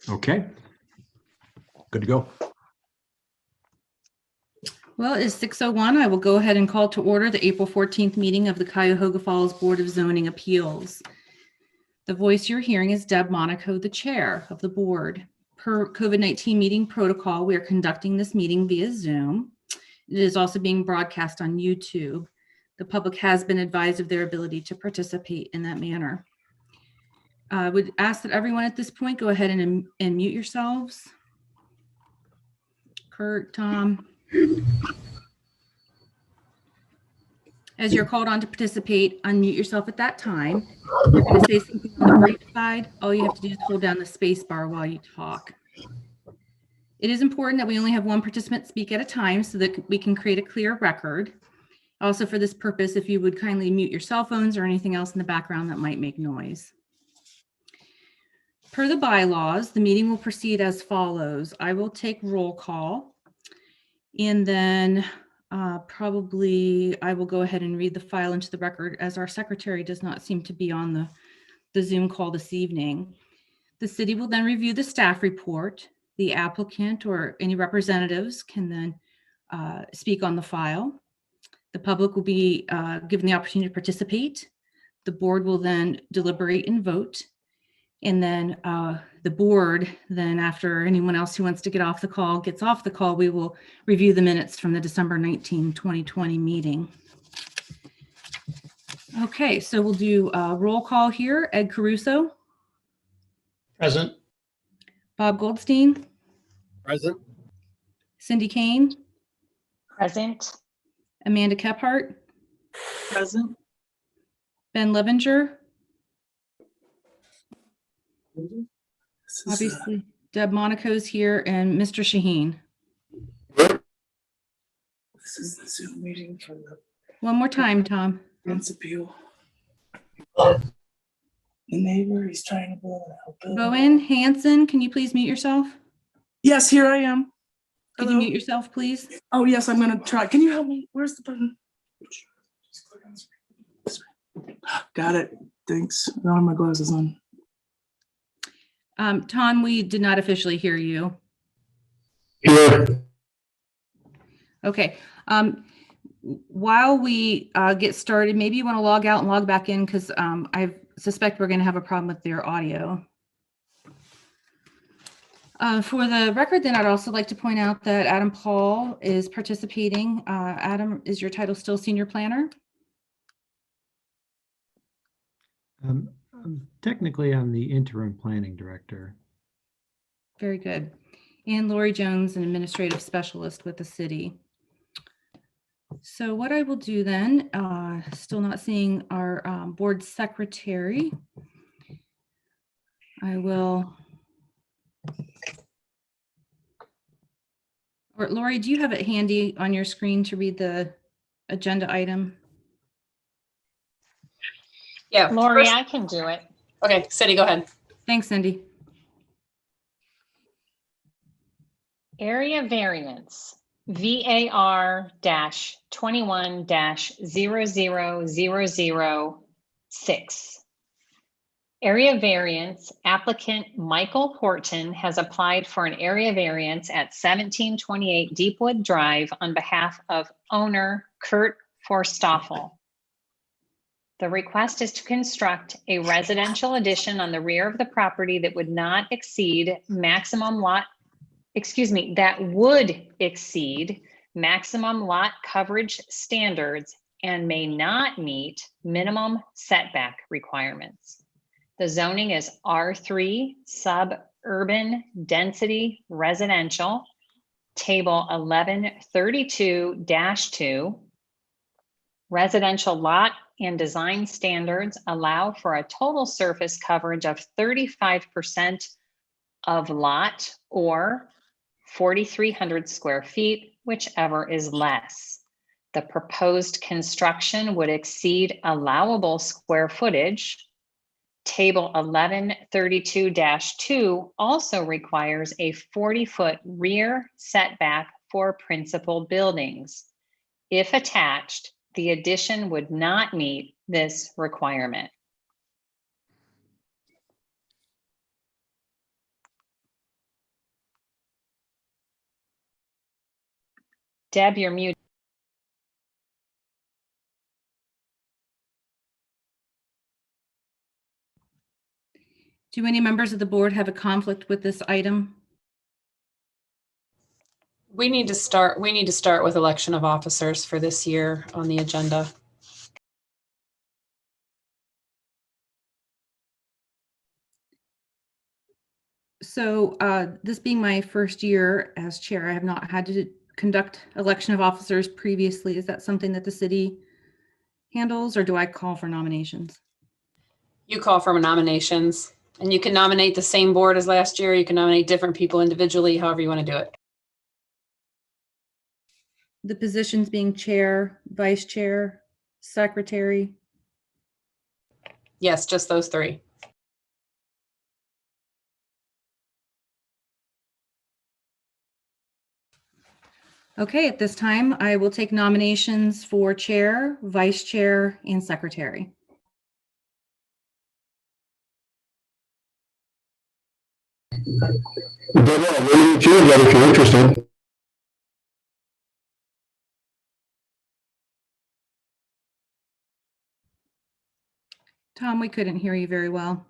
Okay. Good to go. Well, it is 6:01. I will go ahead and call to order the April 14th meeting of the Cuyahoga Falls Board of Zoning Appeals. The voice you're hearing is Deb Monaco, the chair of the board. Per COVID-19 meeting protocol, we are conducting this meeting via Zoom. It is also being broadcast on YouTube. The public has been advised of their ability to participate in that manner. I would ask that everyone at this point go ahead and mute yourselves. Kurt, Tom. As you're called on to participate, unmute yourself at that time. If you're going to say something on the right side, all you have to do is hold down the space bar while you talk. It is important that we only have one participant speak at a time so that we can create a clear record. Also, for this purpose, if you would kindly mute your cell phones or anything else in the background that might make noise. Per the bylaws, the meeting will proceed as follows. I will take roll call, and then probably I will go ahead and read the file into the record, as our secretary does not seem to be on the Zoom call this evening. The city will then review the staff report. The applicant or any representatives can then speak on the file. The public will be given the opportunity to participate. The board will then deliberate and vote. And then the board, then after anyone else who wants to get off the call gets off the call, we will review the minutes from the December 19, 2020 meeting. Okay, so we'll do a roll call here. Ed Caruso. Present. Bob Goldstein. Present. Cindy Kane. Present. Amanda Kephart. Present. Ben Levinger. Obviously, Deb Monaco's here, and Mr. Shaheen. This is the Zoom meeting for the One more time, Tom. Prince Appeal. The neighbor, he's trying to build a building. Bowen Hanson, can you please mute yourself? Yes, here I am. Can you Hello? mute yourself, please? Oh, yes, I'm gonna try. Can you help me? Where's the button? Just click on the screen. This way. Got it. Thanks. I don't have my glasses on. Tom, we did not officially hear you. Here. Okay. While we get started, maybe you want to log out and log back in, because I suspect we're going to have a problem with your audio. For the record, then I'd also like to point out that Adam Paul is participating. Adam, is your title still senior planner? Technically, I'm the interim planning director. Very good. And Lori Jones, an administrative specialist with the city. So what I will do then, still not seeing our board secretary. I will. Or Lori, do you have it handy on your screen to read the agenda item? Yeah. Lori, first- I can do it. Okay, Cindy, go ahead. Thanks, Cindy. Area variance, VAR-21-00006. Area variance, applicant Michael Horton has applied for an area variance at 1728 Deepwood Drive on behalf of owner Kurt Forstoffel. The request is to construct a residential addition on the rear of the property that would not exceed maximum that would exceed maximum lot coverage standards and may not meet minimum setback requirements. The zoning is R3 suburban density residential, table 1132-2. Residential lot and design standards allow for a total surface coverage of 35% of lot or 4,300 square feet, whichever is less. The proposed construction would exceed allowable square footage. Table 1132-2 also requires a 40-foot rear setback for principal buildings. If attached, the addition would not meet this requirement. Deb, you're muted. Do any members of the board have a conflict with this item? We need to start with election of officers for this year on the agenda. So this being my first year as chair, I have not had to conduct election of officers previously. Is that something that the city handles, or do I call for nominations? You call for nominations, and you can nominate the same board as last year. You can nominate different people individually, however you want to do it. The positions being chair, vice chair, secretary. Yes, just those three. Okay, at this time, I will take nominations for chair, vice chair, and secretary. Deborah, I'll leave it to you again if you're interested. Tom, we couldn't hear you very well.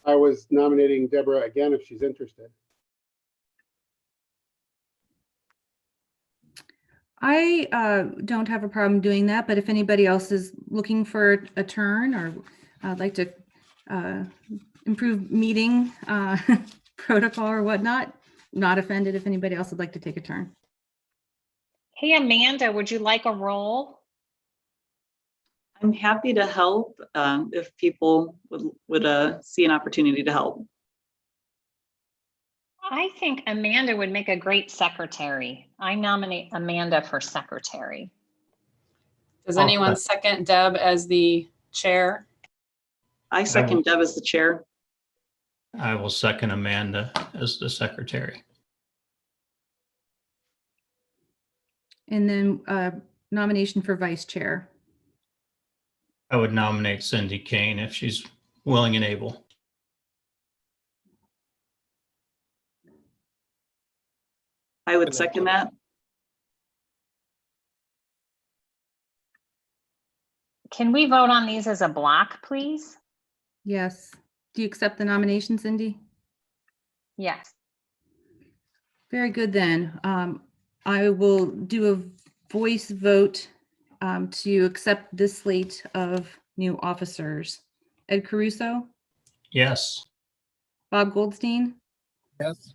I was nominating Deborah again if she's interested. I don't have a problem doing that, but if anybody else is looking for a turn or like to improve meeting protocol or whatnot, not offended if anybody else would like to take a turn. Hey, Amanda, would you like a role? I'm happy to help if people would see an opportunity to help. I think Amanda would make a great secretary. I nominate Amanda for secretary. Does anyone second Deb as the chair? I second Deb as the chair. I will second Amanda as the secretary. And then nomination for vice chair. I would nominate Cindy Kane if she's willing and able. I would second that. Can we vote on these as a block, please? Yes. Do you accept the nomination, Cindy? Yes. Very good then. I will do a voice vote to accept this slate of new officers. Ed Caruso, Yes. Bob Goldstein, Yes.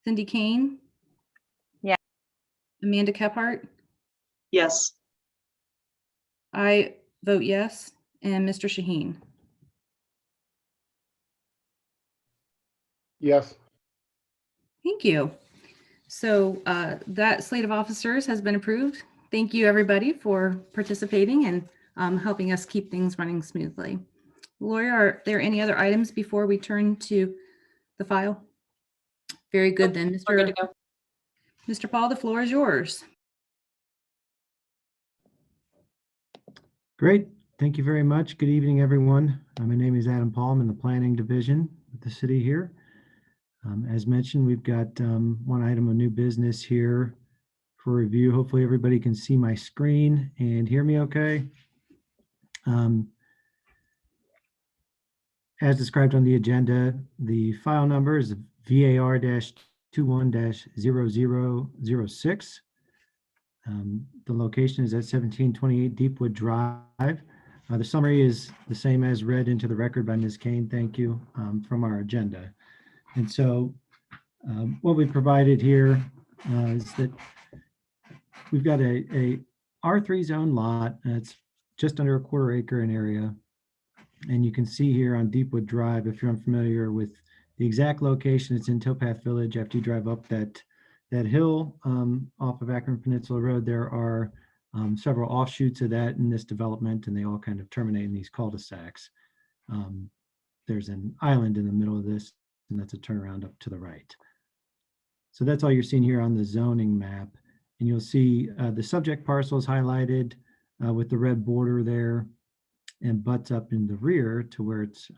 Cindy Kane. Yeah. Amanda Kephart. Yes. I vote yes. And Mr. Shaheen. Yes. Thank you. So that slate of officers has been approved. Thank you, everybody, for participating and helping us keep things running smoothly. Lori, are there any other items before we turn to the file? Very good then. We're good to go. Mr. Paul, the floor is yours. Great. Thank you very much. Good evening, everyone. My name is Adam Paul. I'm in the planning division with the city here. As mentioned, we've got one item of new business here for review. Hopefully everybody can see my screen and hear me okay. As described on the agenda, the file number is VAR-21-0006. The location is at 1728 Deepwood Drive. The summary is the same as read into the record by Ms. Kane. Thank you, from our agenda. And so what we provided here is that we've got a R3 zone lot. It's just under a quarter acre in area. And you can see here on Deepwood Drive, if you're unfamiliar with the exact location, it's in Towpath Village. After you drive up that hill off of Akron Peninsula Road, there are several offshoots of that in this development, and they all kind of terminate in these cul-de-sacs. There's an island in the middle of this, and that's a turnaround up to the right. So that's all you're seeing here on the zoning map. And you'll see the subject parcel is highlighted with the red border there and butts up in the rear to where it's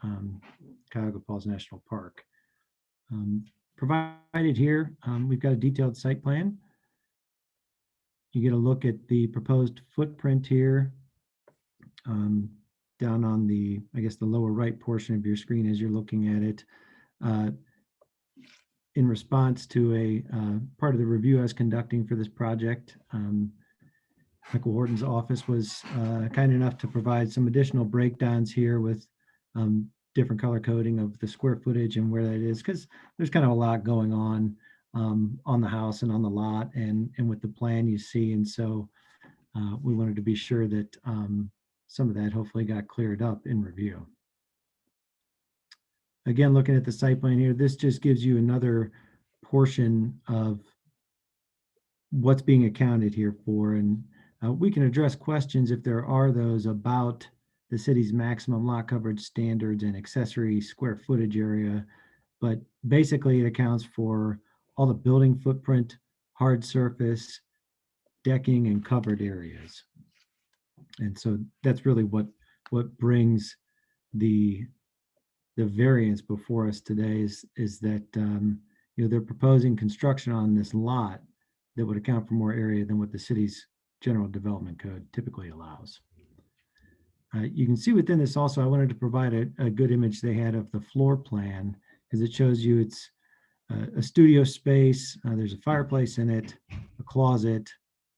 Cuyahoga Falls National Park. provided here, we've got a detailed site plan. You get a look at the proposed footprint here, down on the, I guess, the lower right portion of your screen as you're looking at it. In response to a part of the review I was conducting for this project, Michael Horton's office was kind enough to provide some additional breakdowns here with different color coding of the square footage and where that is, because there's kind of a lot going on the house and on the lot and with the plan you see. And so we wanted to be sure that some of that hopefully got cleared up in review. Again, looking at the site plan here, this just gives you another portion of what's being accounted here for. And we can address questions if there are those about the city's maximum lot coverage standards and accessory square footage area. But basically it accounts for all the building footprint, hard surface, decking, and covered areas. And so that's really what brings the variance before us today is that they're proposing construction on this lot that would account for more area than what the city's general development code typically allows. You can see within this also, I wanted to provide a good image they had of the floor plan, because it shows you it's a studio space. There's a fireplace in it, a closet,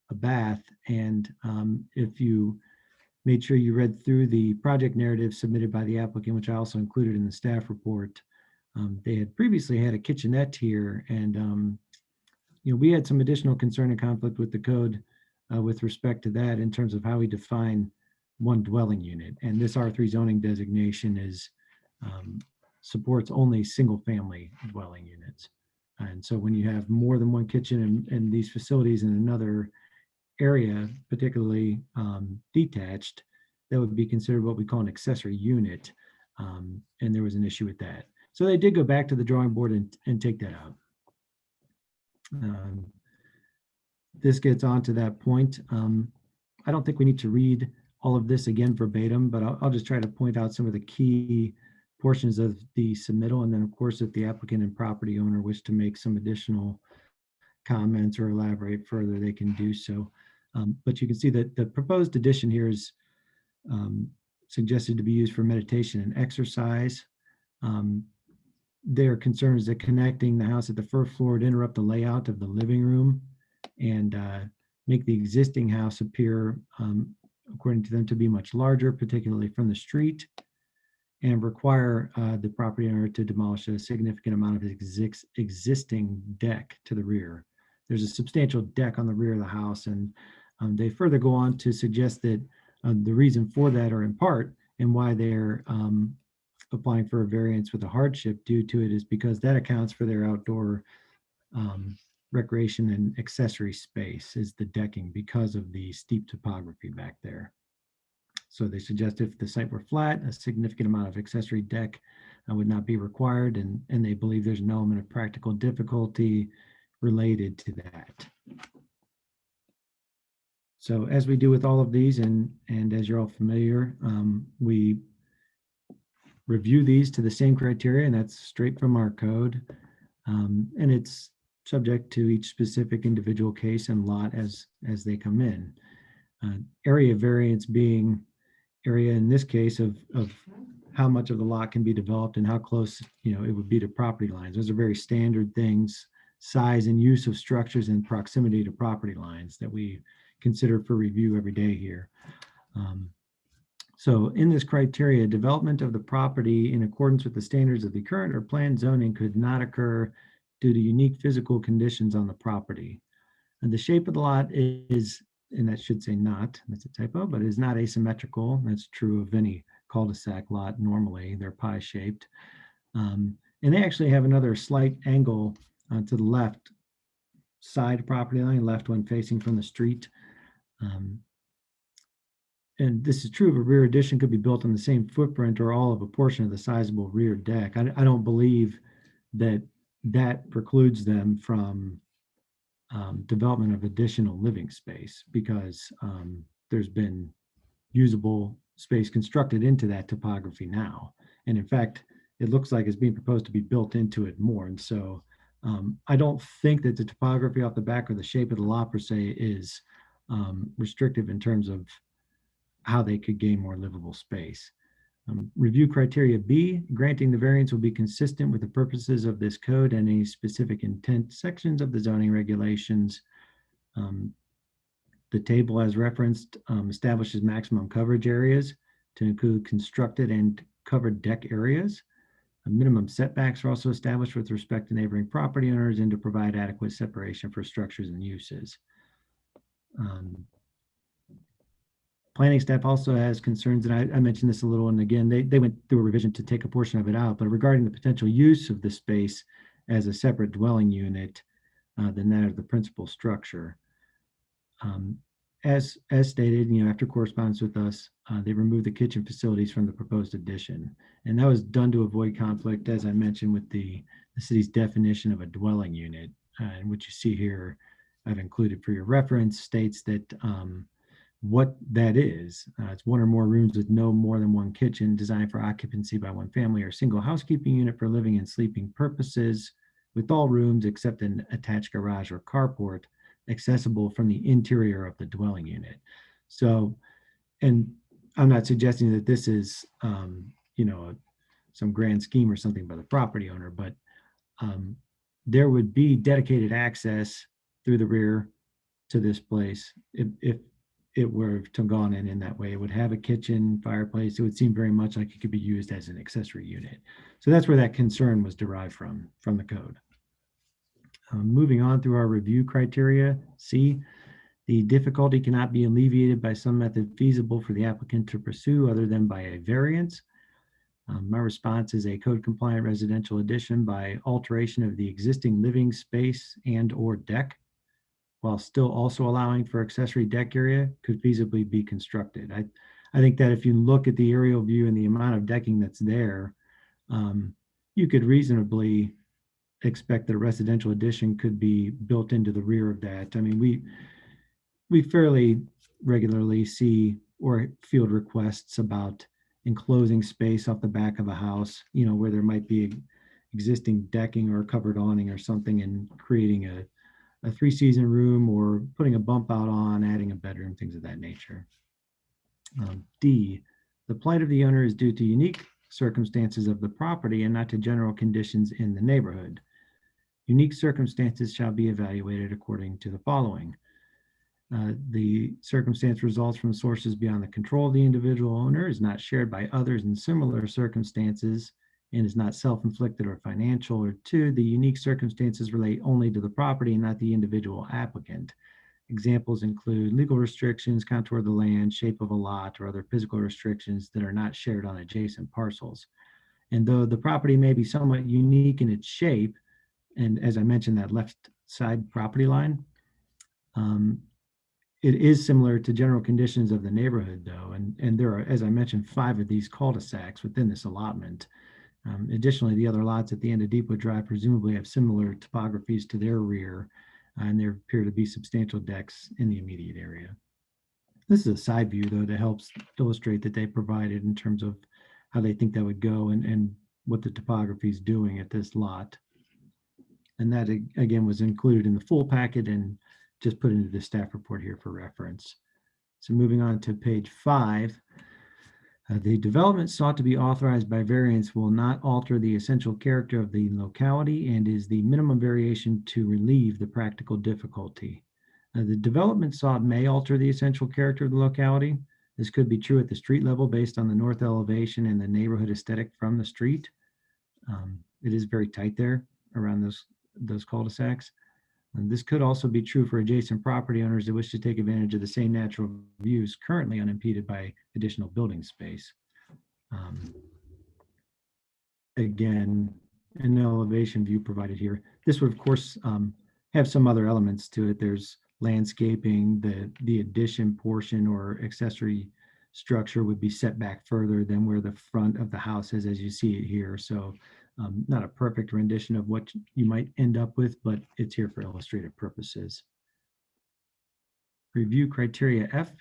a bath, and if you made sure you read through the project narrative submitted by the applicant, which I also included in the staff report, they had previously had a kitchenette here, and we had some additional concern and conflict with the code with respect to that in terms of how we define one dwelling unit. And this R3 zoning designation supports only single family dwelling units. And so when you have more than one kitchen in these facilities in another area, particularly detached, that would be considered what we call an accessory unit. And there was an issue with that. So they did go back to the drawing board and take that out. This gets on to that point. I don't think we need to read all of this again verbatim, but I'll just try to point out some of the key portions of the submittal. And then of course, if the applicant and property owner wish to make some additional comments or elaborate further, they can do so. But you can see that the proposed addition here is suggested to be used for meditation and exercise. Their concern is that connecting the house at the first floor would interrupt the layout of the living room and make the existing house appear, according to them, to be much larger, particularly from the street, and require the property owner to demolish a significant amount of existing deck to the rear. There's a substantial deck on the rear of the house, and they further go on to suggest that the reason for that, or in part, and why they're applying for a variance with a hardship due to it, is because that accounts for their outdoor recreation and accessory space, is the decking, because of the steep topography back there. So they suggest if the site were flat, a significant amount of accessory deck would not be required, and they believe there's an element of practical difficulty related to that. So as we do with all of these, and as you're all familiar, we review these to the same criteria, and that's straight from our code. And it's subject to each specific individual case and lot as they come in. Area variance being area in this case of how much of the lot can be developed and how close it would be to property lines. Those are very standard things, size and use of structures and proximity to property lines that we consider for review every day here. So in this criteria, development of the property in accordance with the standards of the current or planned zoning could not occur due to unique physical conditions on the property. And the shape of the lot is, and that should say not, that's a typo, but is not asymmetrical. That's true of any cul-de-sac lot normally. They're pie shaped. And they actually have another slight angle to the left side property line, left one facing from the street. And this is true of a rear addition could be built on the same footprint or all of a portion of the sizable rear deck. I don't believe that precludes them from development of additional living space, because there's been usable space constructed into that topography now. And in fact, it looks like it's being proposed to be built into it more. And so I don't think that the topography off the back or the shape of the lot per se is restrictive in terms of how they could gain more livable space. Review criteria B, granting the variance will be consistent with the purposes of this code and any specific intent sections of the zoning regulations. The table as referenced establishes maximum coverage areas to include constructed and covered deck areas. Minimum setbacks are also established with respect to neighboring property owners and to provide adequate separation for structures and uses. Planning staff also has concerns, and I mentioned this a little, and again, they went through a revision to take a portion of it out, but regarding the potential use of the space as a separate dwelling unit than that of the principal structure. As stated, after correspondence with us, they removed the kitchen facilities from the proposed addition. And that was done to avoid conflict, as I mentioned, with the city's definition of a dwelling unit. And what you see here, I've included for your reference, states that what that is. It's one or more rooms with no more than one kitchen designed for occupancy by one family or single housekeeping unit for living and sleeping purposes, with all rooms except an attached garage or carport accessible from the interior of the dwelling unit. So, and I'm not suggesting that this is, some grand scheme or something by the property owner, but there would be dedicated access through the rear to this place if it were to gone in that way. It would have a kitchen, fireplace. It would seem very much like it could be used as an accessory unit. So that's where that concern was derived from the code. Moving on through our review criteria, C, the difficulty cannot be alleviated by some method feasible for the applicant to pursue other than by a variance. My response is a code compliant residential addition by alteration of the existing living space and or deck, while still also allowing for accessory deck area, could feasibly be constructed. I think that if you look at the aerial view and the amount of decking that's there, you could reasonably expect that a residential addition could be built into the rear of that. I mean, we fairly regularly see or field requests about enclosing space off the back of a house, where there might be existing decking or a covered awning or something, and creating a 3-season room or putting a bump out on, adding a bedroom, things of that nature. D, the plight of the owner is due to unique circumstances of the property and not to general conditions in the neighborhood. Unique circumstances shall be evaluated according to the following. The circumstance results from sources beyond the control of the individual owner, is not shared by others in similar circumstances, and is not self-inflicted or financial. Or 2, the unique circumstances relate only to the property and not the individual applicant. Examples include legal restrictions, contour of the land, shape of a lot, or other physical restrictions that are not shared on adjacent parcels. And though the property may be somewhat unique in its shape, and as I mentioned, that left side property line, it is similar to general conditions of the neighborhood, though. And there are, as I mentioned, 5 of these cul-de-sacs within this allotment. Additionally, the other lots at the end of Deepwood Drive presumably have similar topographies to their rear, and there appear to be substantial decks in the immediate area. This is a side view, though, that helps illustrate that they provided in terms of how they think that would go and what the topography is doing at this lot. And that, again, was included in the full packet and just put into the staff report here for reference. So moving on to page 5, the development sought to be authorized by variance will not alter the essential character of the locality and is the minimum variation to relieve the practical difficulty. The development sought may alter the essential character of the locality. This could be true at the street level based on the north elevation and the neighborhood aesthetic from the street. It is very tight there around those cul-de-sacs. And this could also be true for adjacent property owners that wish to take advantage of the same natural views currently unimpeded by additional building space. Again, an elevation view provided here. This would, of course, have some other elements to it. There's landscaping, the addition portion or accessory structure would be set back further than where the front of the house is, as you see it here. So not a perfect rendition of what you might end up with, but it's here for illustrative purposes. Review criteria F.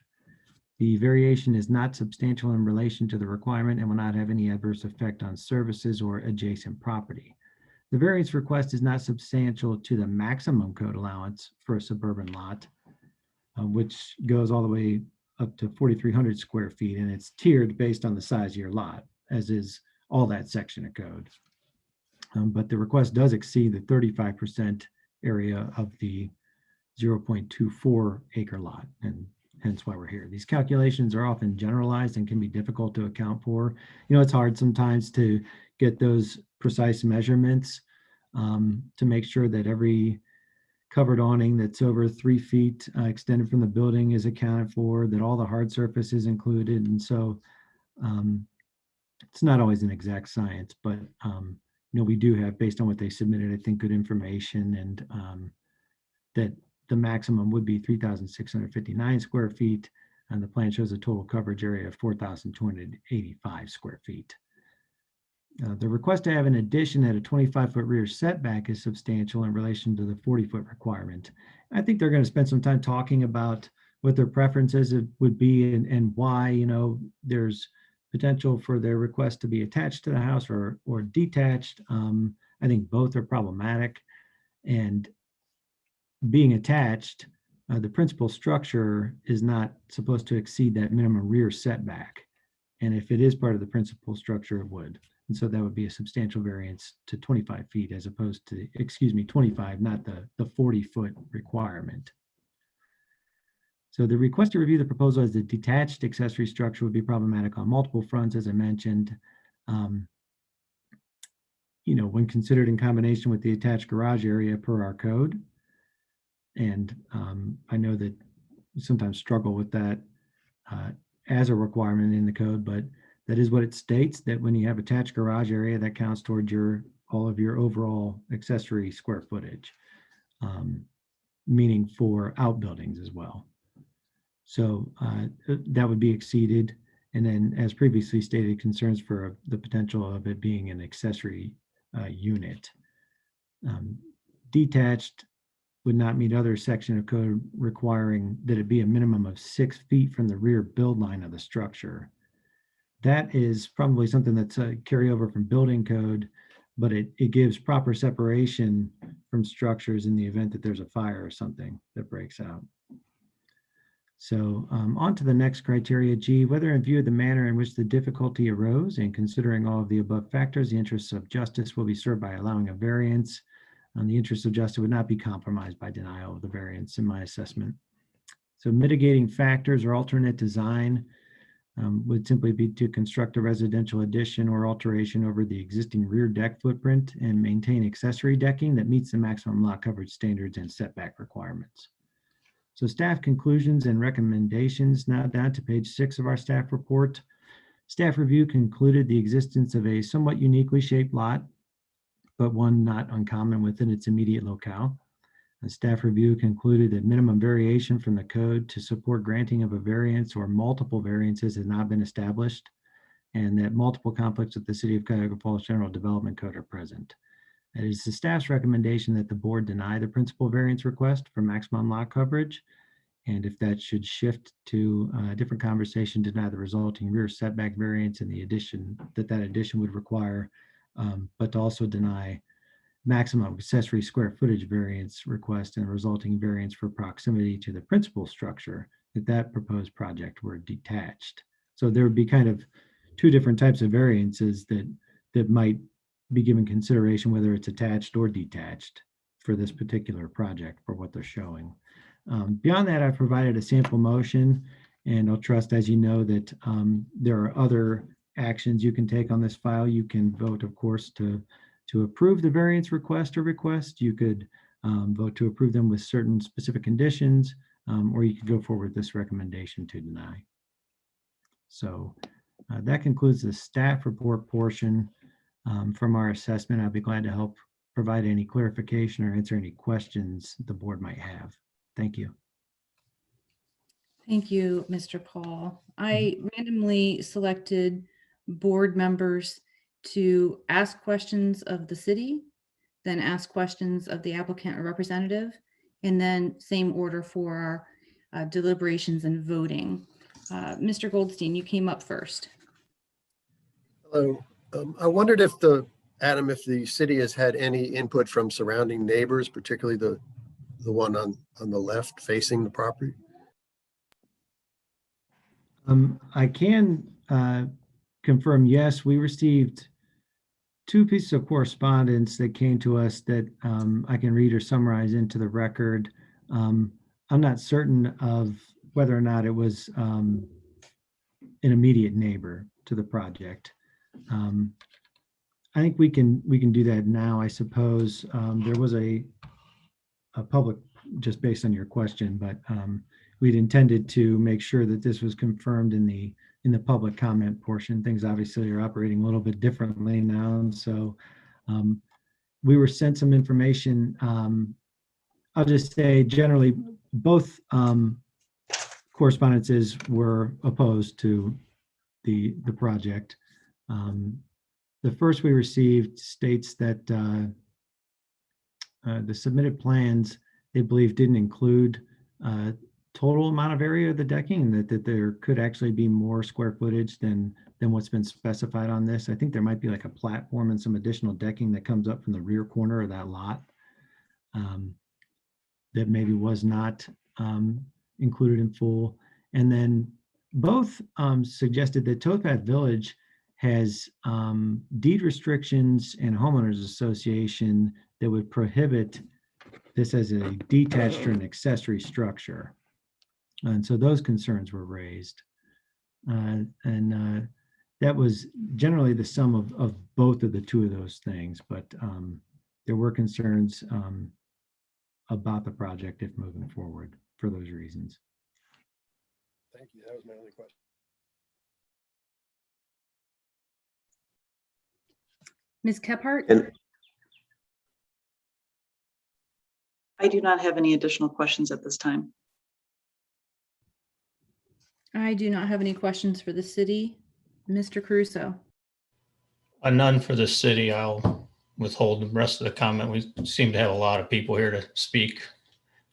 The variation is not substantial in relation to the requirement and will not have any adverse effect on services or adjacent property. The variance request is not substantial to the maximum code allowance for a suburban lot, which goes all the way up to 4,300 square feet, and it's tiered based on the size of your lot, as is all that section of code. But the request does exceed the 35% area of the 0.24 acre lot, and hence why we're here. These calculations are often generalized and can be difficult to account for. You know, it's hard sometimes to get those precise measurements to make sure that every covered awning that's over 3 feet extended from the building is accounted for, that all the hard surface is included. And so it's not always an exact science, but you know, we do have, based on what they submitted, I think good information, and that the maximum would be 3,659 square feet, and the plan shows a total coverage area of 4,285 square feet. The request to have an addition at a 25-foot rear setback is substantial in relation to the 40-foot requirement. I think they're going to spend some time talking about what their preferences would be, and why, you know, there's potential for their request to be attached to the house or detached. I think both are problematic, and being attached, the principal structure is not supposed to exceed that minimum rear setback. And if it is part of the principal structure, it would. And so that would be a substantial variance to 25 feet as opposed to, 25, not the 40-foot requirement. So the request to review the proposal as a detached accessory structure would be problematic on multiple fronts, as I mentioned. You know, when considered in combination with the attached garage area per our code. And I know that you sometimes struggle with that as a requirement in the code, but that is what it states, that when you have attached garage area, that counts toward all of your overall accessory square footage, meaning for outbuildings as well. So that would be exceeded. And then, as previously stated, concerns for the potential of it being an accessory unit. Detached would not meet other section of code requiring that it be a minimum of 6 feet from the rear build line of the structure. That is probably something that's a carryover from building code, but it gives proper separation from structures in the event that there's a fire or something that breaks out. So on to the next criteria, G, whether in view of the manner in which the difficulty arose and considering all of the above factors, the interests of justice will be served by allowing a variance. The interests of justice would not be compromised by denial of the variance in my assessment. So mitigating factors or alternate design would simply be to construct a residential addition or alteration over the existing rear deck footprint and maintain accessory decking that meets the maximum lot coverage standards and setback requirements. So staff conclusions and recommendations, now down to page 6 of our staff report. Staff review concluded the existence of a somewhat uniquely shaped lot, but one not uncommon within its immediate locale. The staff review concluded that minimum variation from the code to support granting of a variance or multiple variances has not been established, and that multiple conflicts with the City of Cuyahoga Falls General Development Code are present. It is the staff's recommendation that the board deny the principal variance request for maximum lot coverage, and if that should shift to a different conversation, deny the resulting rear setback variance and the addition that addition would require, but to also deny maximum accessory square footage variance request and resulting variance for proximity to the principal structure, that proposed project were detached. So there would be kind of two different types of variances that might be given consideration, whether it's attached or detached for this particular project for what they're showing. Beyond that, I've provided a sample motion, and I'll trust, as you know, that there are other actions you can take on this file. You can vote, of course, to approve the variance request or request. You could vote to approve them with certain specific conditions, or you could go forward with this recommendation to deny. So that concludes the staff report portion from our assessment. I'd be glad to help provide any clarification or answer any questions the board might have. Thank you. Thank you, Mr. Paul. I randomly selected board members to ask questions of the city, then ask questions of the applicant or representative, and then same order for our deliberations and voting. Mr. Goldstein, you came up first. Hello. I wondered if the Adam, if the city has had any input from surrounding neighbors, particularly the one on the left facing the property? I can confirm, yes, we received 2 pieces of correspondence that came to us that I can read or summarize into the record. I'm not certain of whether or not it was an immediate neighbor to the project. I think we can do that now, I suppose. There was a public, just based on your question, but we'd intended to make sure that this was confirmed in the public comment portion. Things obviously are operating a little bit differently now, and so we were sent some information. I'll just say generally both correspondences were opposed to the project. The first we received states that the submitted plans, they believe, didn't include total amount of area of the decking, and that there could actually be more square footage than what's been specified on this. I think there might be like a platform and some additional decking that comes up from the rear corner of that lot that maybe was not included in full. And then both suggested that Towpath Village has deed restrictions and homeowners association that would prohibit this as a detached or an accessory structure. And so those concerns were raised. And that was generally the sum of both of the 2 of those things, but there were concerns about the project if moving forward for those reasons. Thank you. That was my only question. Ms. Kephart? I do not have any additional questions at this time. I do not have any questions for the city. Mr. Caruso? None for the city. I'll withhold the rest of the comment. We seem to have a lot of people here to speak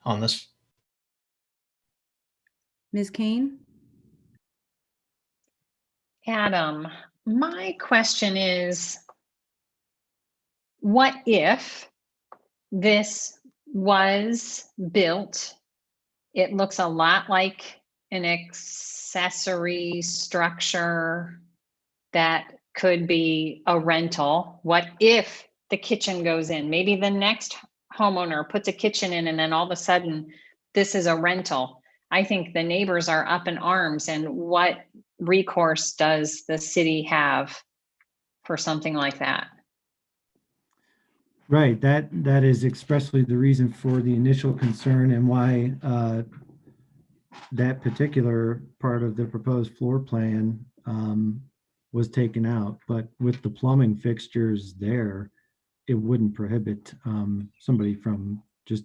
on this. Ms. Kane? Adam, my question is, what if this was built? It looks a lot like an accessory structure that could be a rental. What if the kitchen goes in? Maybe the next homeowner puts a kitchen in and then all of a sudden this is a rental. I think the neighbors are up in arms. And what recourse does the city have for something like that? Right, that is expressly the reason for the initial concern and why that particular part of the proposed floor plan was taken out. But with the plumbing fixtures there, it wouldn't prohibit somebody from just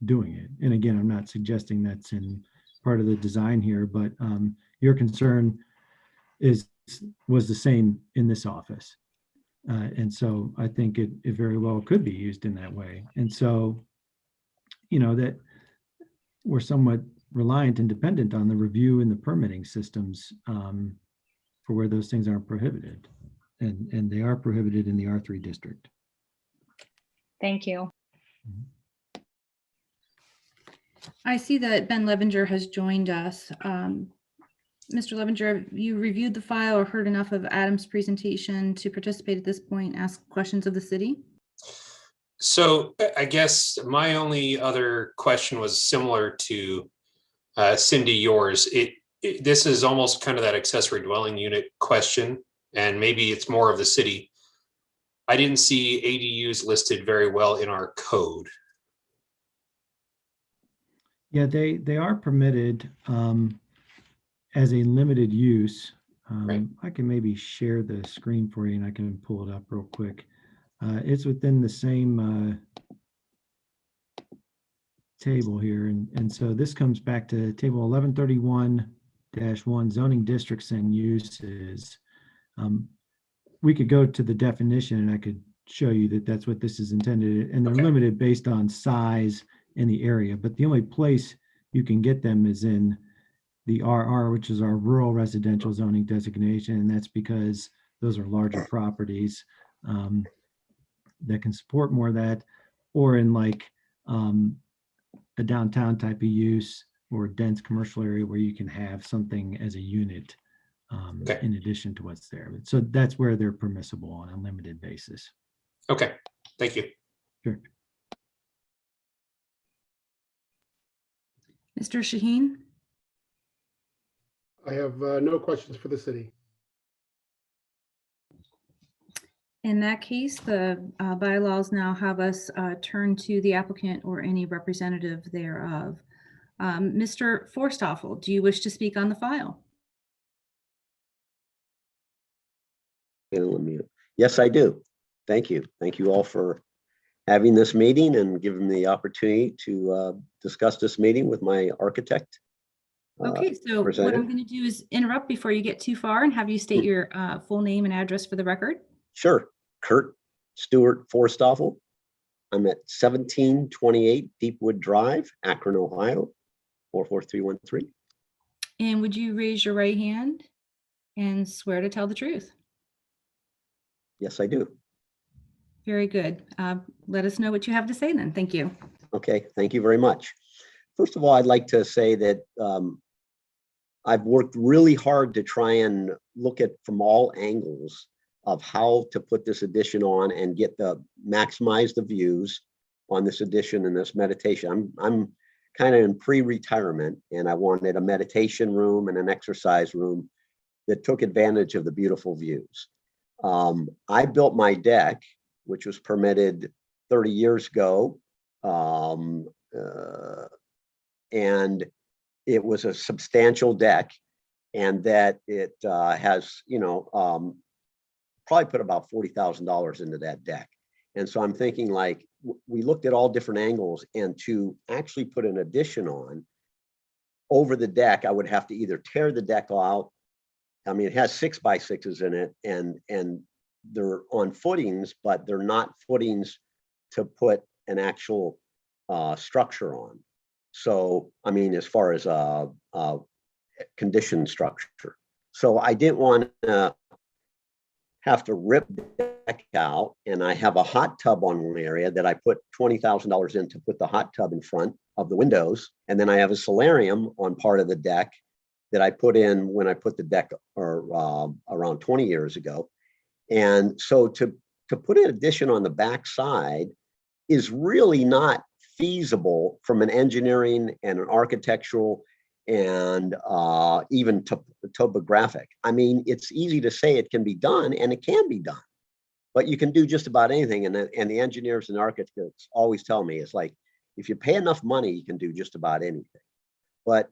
doing it. And again, I'm not suggesting that's in part of the design here, but your concern was the same in this office. And so I think it very well could be used in that way. And so, that we're somewhat reliant and dependent on the review and the permitting systems for where those things aren't prohibited. And they are prohibited in the R3 district. Thank you. I see that Ben Levenger has joined us. Mr. Levenger, have you reviewed the file or heard enough of Adam's presentation to participate at this point, ask questions of the city? So I guess my only other question was similar to Cindy, yours. This is almost kind of that accessory dwelling unit question, and maybe it's more of the city. I didn't see ADUs listed very well in our code. Yeah, they are permitted as a limited use. Right. I can maybe share the screen for you and I can pull it up real quick. It's within the same table here. And so this comes back to table 1131-1 zoning districts and uses. We could go to the definition and I could show you that that's what this is intended, and they're limited based on size and the area, but the only place you can get them is in the RR, which is our rural residential zoning designation, and that's because those are larger properties. that can support more of that, or in like a downtown type of use or a dense commercial area where you can have something as a unit Okay. in addition to what's there. So that's where they're permissible on a limited basis. Okay, thank you. Sure. Mr. Shaheen? I have no questions for the city. In that case, the bylaws now have us turn to the applicant or any representative thereof. Mr. Forstoffel, do you wish to speak on the file? Yes, I do. Thank you. Thank you all for having this meeting and giving me the opportunity to discuss this meeting with my architect. Okay, so what I'm going to do is interrupt before you get too far and have you state your full name and address for the record. Sure. Kurt Stewart Forstoffel. I'm at 1728 Deepwood Drive, Akron, Ohio, 44313. And would you raise your right hand and swear to tell the truth? Yes, I do. Very good. Let us know what you have to say then. Thank you. Okay, thank you very much. First of all, I'd like to say that I've worked really hard to try and look at from all angles of how to put this addition on and get maximize the views on this addition and this meditation. I'm kind of in pre-retirement, and I wanted a meditation room and an exercise room that took advantage of the beautiful views. I built my deck, which was permitted 30 years ago, and it was a substantial deck, and that it has, probably put about $40,000 into that deck. And so I'm thinking, like, we looked at all different angles, and to actually put an addition on over the deck, I would have to either tear the deck out. I mean, it has 6x6s in it, and they're on footings, but they're not footings to put an actual structure on. So, I mean, as far as conditioned structure. So I didn't want to have to rip the deck out, and I have a hot tub on one area that I put $20,000 in to put the hot tub in front of the windows. And then I have a solarium on part of the deck that I put in when I put the deck around 20 years ago. And so to put an addition on the back side is really not feasible from an engineering and an architectural and even topographic. I mean, it's easy to say it can be done, and it can be done, but you can do just about anything. And the engineers and architects always tell me, it's like, if you pay enough money, you can do just about anything. But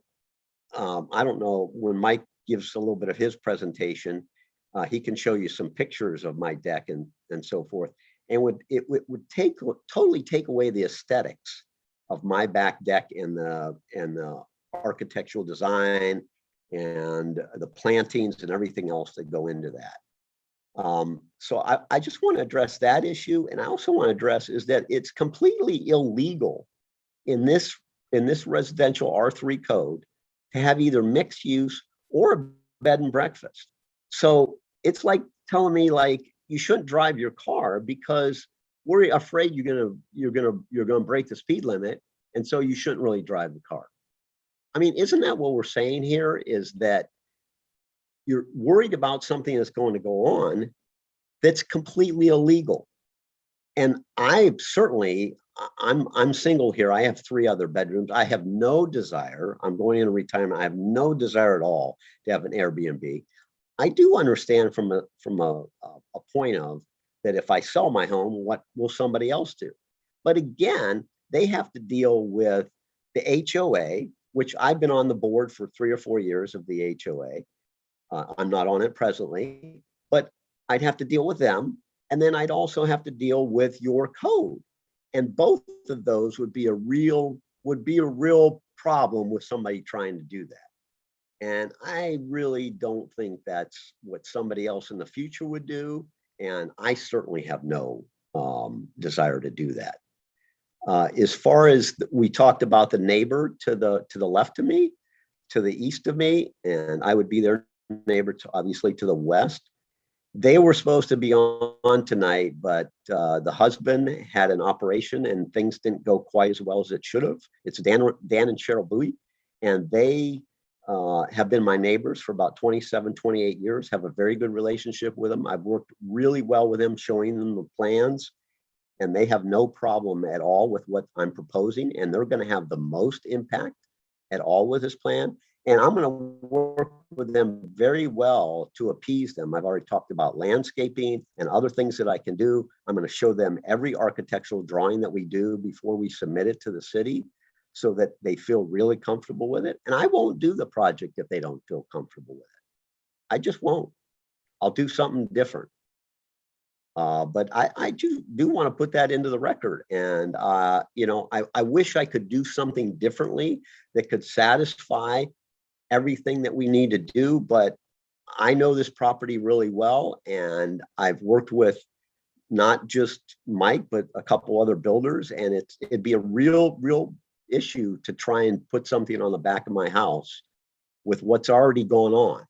I don't know, when Mike gives a little bit of his presentation, he can show you some pictures of my deck and so forth. And it would totally take away the aesthetics of my back deck and the architectural design and the plantings and everything else that go into that. So I just want to address that issue. And I also want to address is that it's completely illegal in this residential R3 code to have either mixed use or a bed and breakfast. So it's like telling me, like, you shouldn't drive your car because we're afraid you're gonna break the speed limit, and so you shouldn't really drive the car. I mean, isn't that what we're saying here? Is that you're worried about something that's going to go on that's completely illegal? And I'm single here. I have 3 other bedrooms. I have no desire. I'm going into retirement. I have no desire at all to have an Airbnb. I do understand from a point of that if I sell my home, what will somebody else do? But again, they have to deal with the HOA, which I've been on the board for 3 or 4 years of the HOA. I'm not on it presently, but I'd have to deal with them. And then I'd also have to deal with your code. And both of those would be a real problem with somebody trying to do that. And I really don't think that's what somebody else in the future would do. And I certainly have no desire to do that. As far as we talked about the neighbor to the left of me, to the east of me, and I would be their neighbor obviously to the west. They were supposed to be on tonight, but the husband had an operation and things didn't go quite as well as it should have. It's Dan and Cheryl Bowie, and they have been my neighbors for about 27, 28 years, have a very good relationship with them. I've worked really well with them, showing them the plans, and they have no problem at all with what I'm proposing, and they're going to have the most impact at all with this plan. And I'm going to work with them very well to appease them. I've already talked about landscaping and other things that I can do. I'm going to show them every architectural drawing that we do before we submit it to the city, so that they feel really comfortable with it. And I won't do the project if they don't feel comfortable with it. I just won't. I'll do something different. But I do want to put that into the record. And, you know, I wish I could do something differently that could satisfy everything that we need to do. But I know this property really well. And I've worked with not just Mike, but a couple other builders. And it'd be a real issue to try and put something on the back of my house with what's already going on.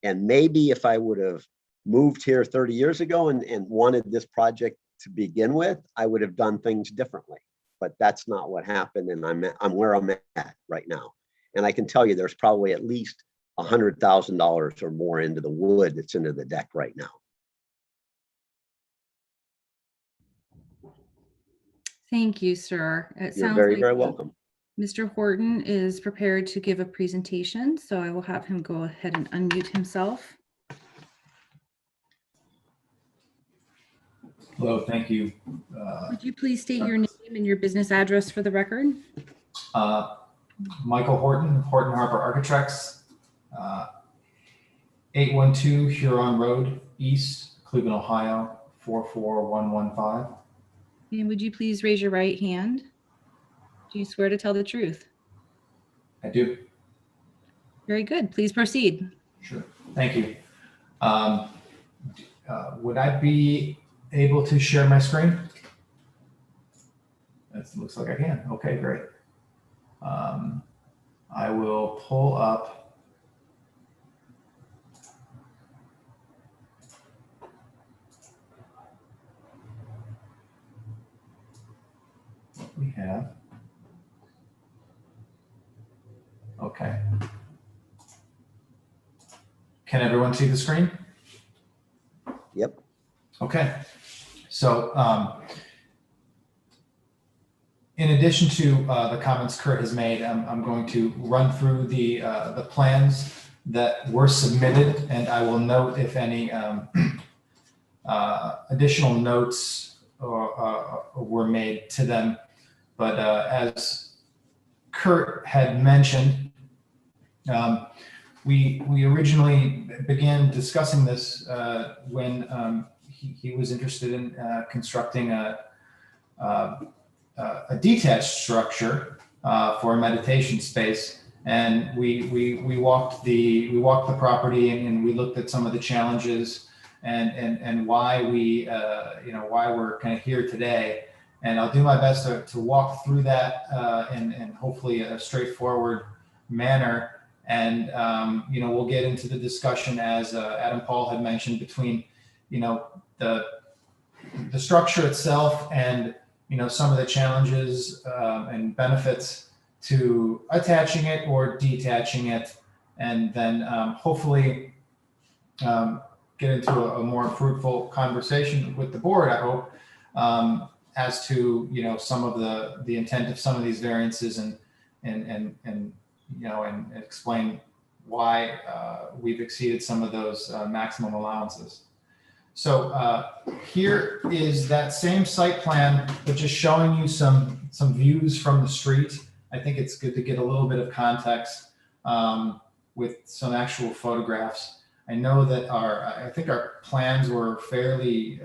And maybe if I would have moved here 30 years ago and wanted this project to begin with, I would have done things differently. But that's not what happened, and I'm where I'm at right now. And I can tell you there's probably at least $100,000 or more into the wood that's into the deck right now. Thank you, sir. It You're sounds very, like very welcome. Mr. Horton is prepared to give a presentation, so I will have him go ahead and unmute himself. Hello, thank you. Would you please state your name and your business address for the record? Michael Horton, Horton Harbor Architects, 812 Huron Road East, Cleveland, Ohio, 44115. And would you please raise your right hand? Do you swear to tell the truth? I do. Very good. Please proceed. Sure. Thank you. Would I be able to share my screen? It looks like I can. Okay, great. I will pull up what we have. Okay. Can everyone see the screen? Yep. Okay. So in addition to the comments Kurt has made, I'm going to run through the plans that were submitted, and I will note if any additional notes were made to them. But as Kurt had mentioned, we originally began discussing this when he was interested in constructing a detached structure for a meditation space, and we walked the property and we looked at some of the challenges and why we why we're kind of here today. And I'll do my best to walk through that in hopefully a straightforward manner. And we'll get into the discussion, as Adam Paul had mentioned, between the structure itself and some of the challenges and benefits to attaching it or detaching it, and then hopefully get into a more fruitful conversation with the board, I hope, as to some of the intent of some of these variances and explain why we've exceeded some of those maximum allowances. So here is that same site plan, but just showing you some views from the street. I think it's good to get a little bit of context with some actual photographs. I know that I think our plans were fairly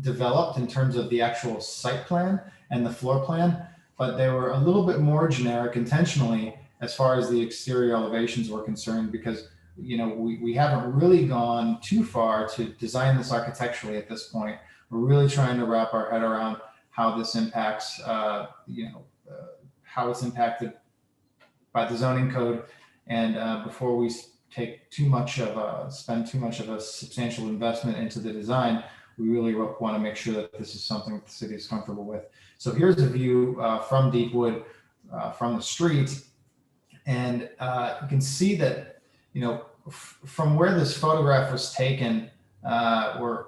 developed in terms of the actual site plan and the floor plan, but they were a little bit more generic intentionally as far as the exterior elevations were concerned, because we haven't really gone too far to design this architecturally at this point. We're really trying to wrap our head around how this impacts, how it's impacted by the zoning code. And before we take spend too much of a substantial investment into the design. We really want to make sure that this is something that the city is comfortable with. So here's a view from Deepwood, from the street. And you can see that, from where this photograph was taken, where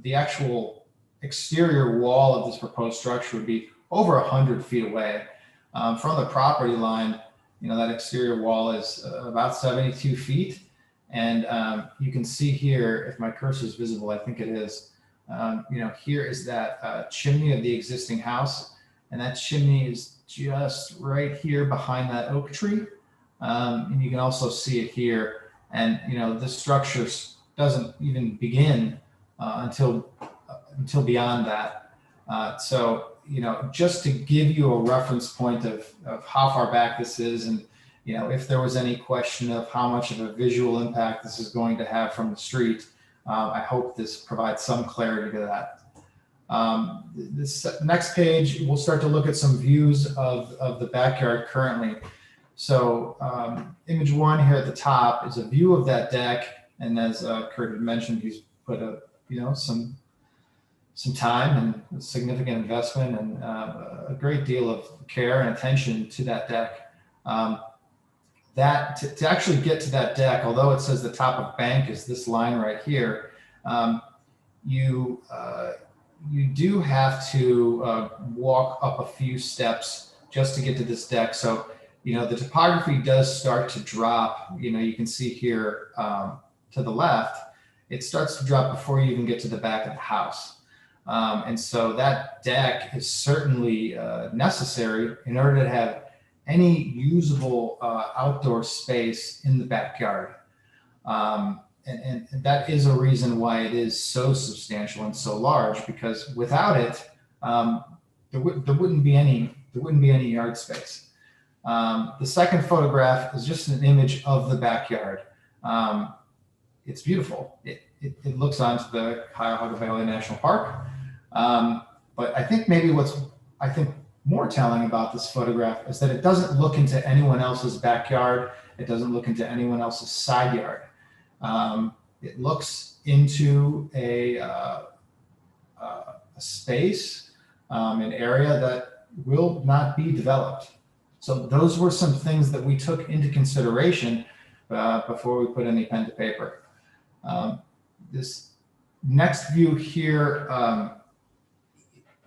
the actual exterior wall of this proposed structure would be over 100 feet away. From the property line, that exterior wall is about 72 feet. And you can see here, if my cursor is visible, I think it is, here is that chimney of the existing house. And that chimney is just right here behind that oak tree. And you can also see it here. And, this structure doesn't even begin until beyond that. So, just to give you a reference point of how far back this is, and, if there was any question of how much of a visual impact this is going to have from the street, I hope this provides some clarity to that. This next page, we'll start to look at some views of the backyard currently. So image 1 here at the top is a view of that deck. And as Kurt had mentioned, he's put some time and significant investment and a great deal of care and attention to that deck. To actually get to that deck, although it says the top of bank is this line right here, you do have to walk up a few steps just to get to this deck. So, the topography does start to drop. You can see here to the left, it starts to drop before you even get to the back of the house. And so that deck is certainly necessary in order to have any usable outdoor space in the backyard. And that is a reason why it is so substantial and so large, because without it, there wouldn't be any yard space. The second photograph is just an image of the backyard. It's beautiful. It looks onto the Cuyahoga Valley National Park. But I think maybe what's more telling about this photograph is that it doesn't look into anyone else's backyard. It doesn't look into anyone else's side yard. It looks into a space, an area that will not be developed. So those were some things that we took into consideration before we put any pen to paper. This next view here,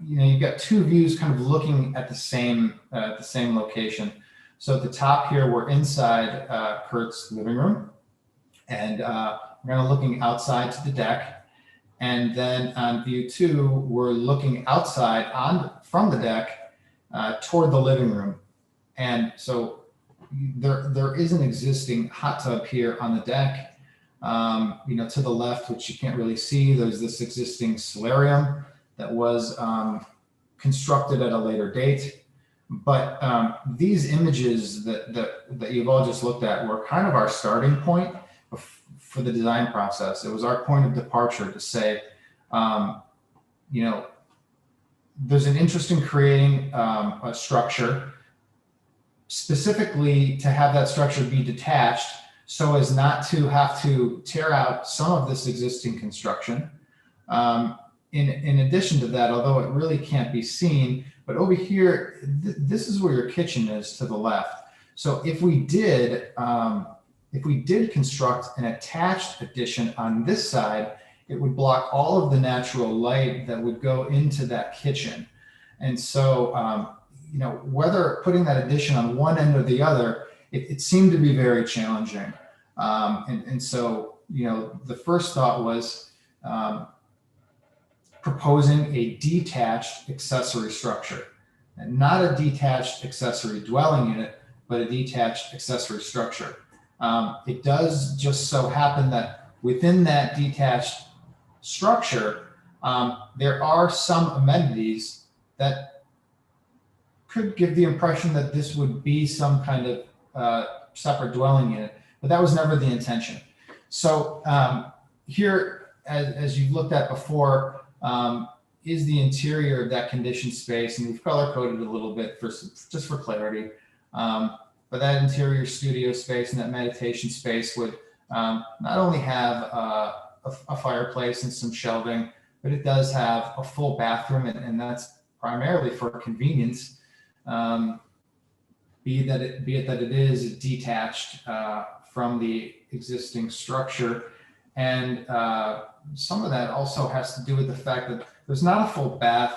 you've got two views kind of looking at the same location. So at the top here, we're inside Kurt's living room, and we're kind of looking outside to the deck. And then on view 2, we're looking outside from the deck toward the living room. And so there is an existing hot tub here on the deck. To the left, which you can't really see, there's this existing solarium that was constructed at a later date. But these images that you've all just looked at were kind of our starting point for the design process. It was our point of departure to say, there's an interest in creating a structure, specifically to have that structure be detached so as not to have to tear out some of this existing construction. In addition to that, although it really can't be seen, but over here, this is where your kitchen is to the left. So if we did construct an attached addition on this side, it would block all of the natural light that would go into that kitchen. And so, whether putting that addition on one end or the other, it seemed to be very challenging. And so, the first thought was proposing a detached accessory structure, and not a detached accessory dwelling unit, but a detached accessory structure. It does just so happen that within that detached structure, there are some amenities that could give the impression that this would be some kind of separate dwelling unit, but that was never the intention. So here, as you've looked at before, is the interior of that conditioned space, and we've color coded a little bit just for clarity. but that interior studio space and that meditation space would not only have a fireplace and some shelving, but it does have a full bathroom, and that's primarily for convenience. Be it that it is detached from the existing structure. And some of that also has to do with the fact that there's not a full bath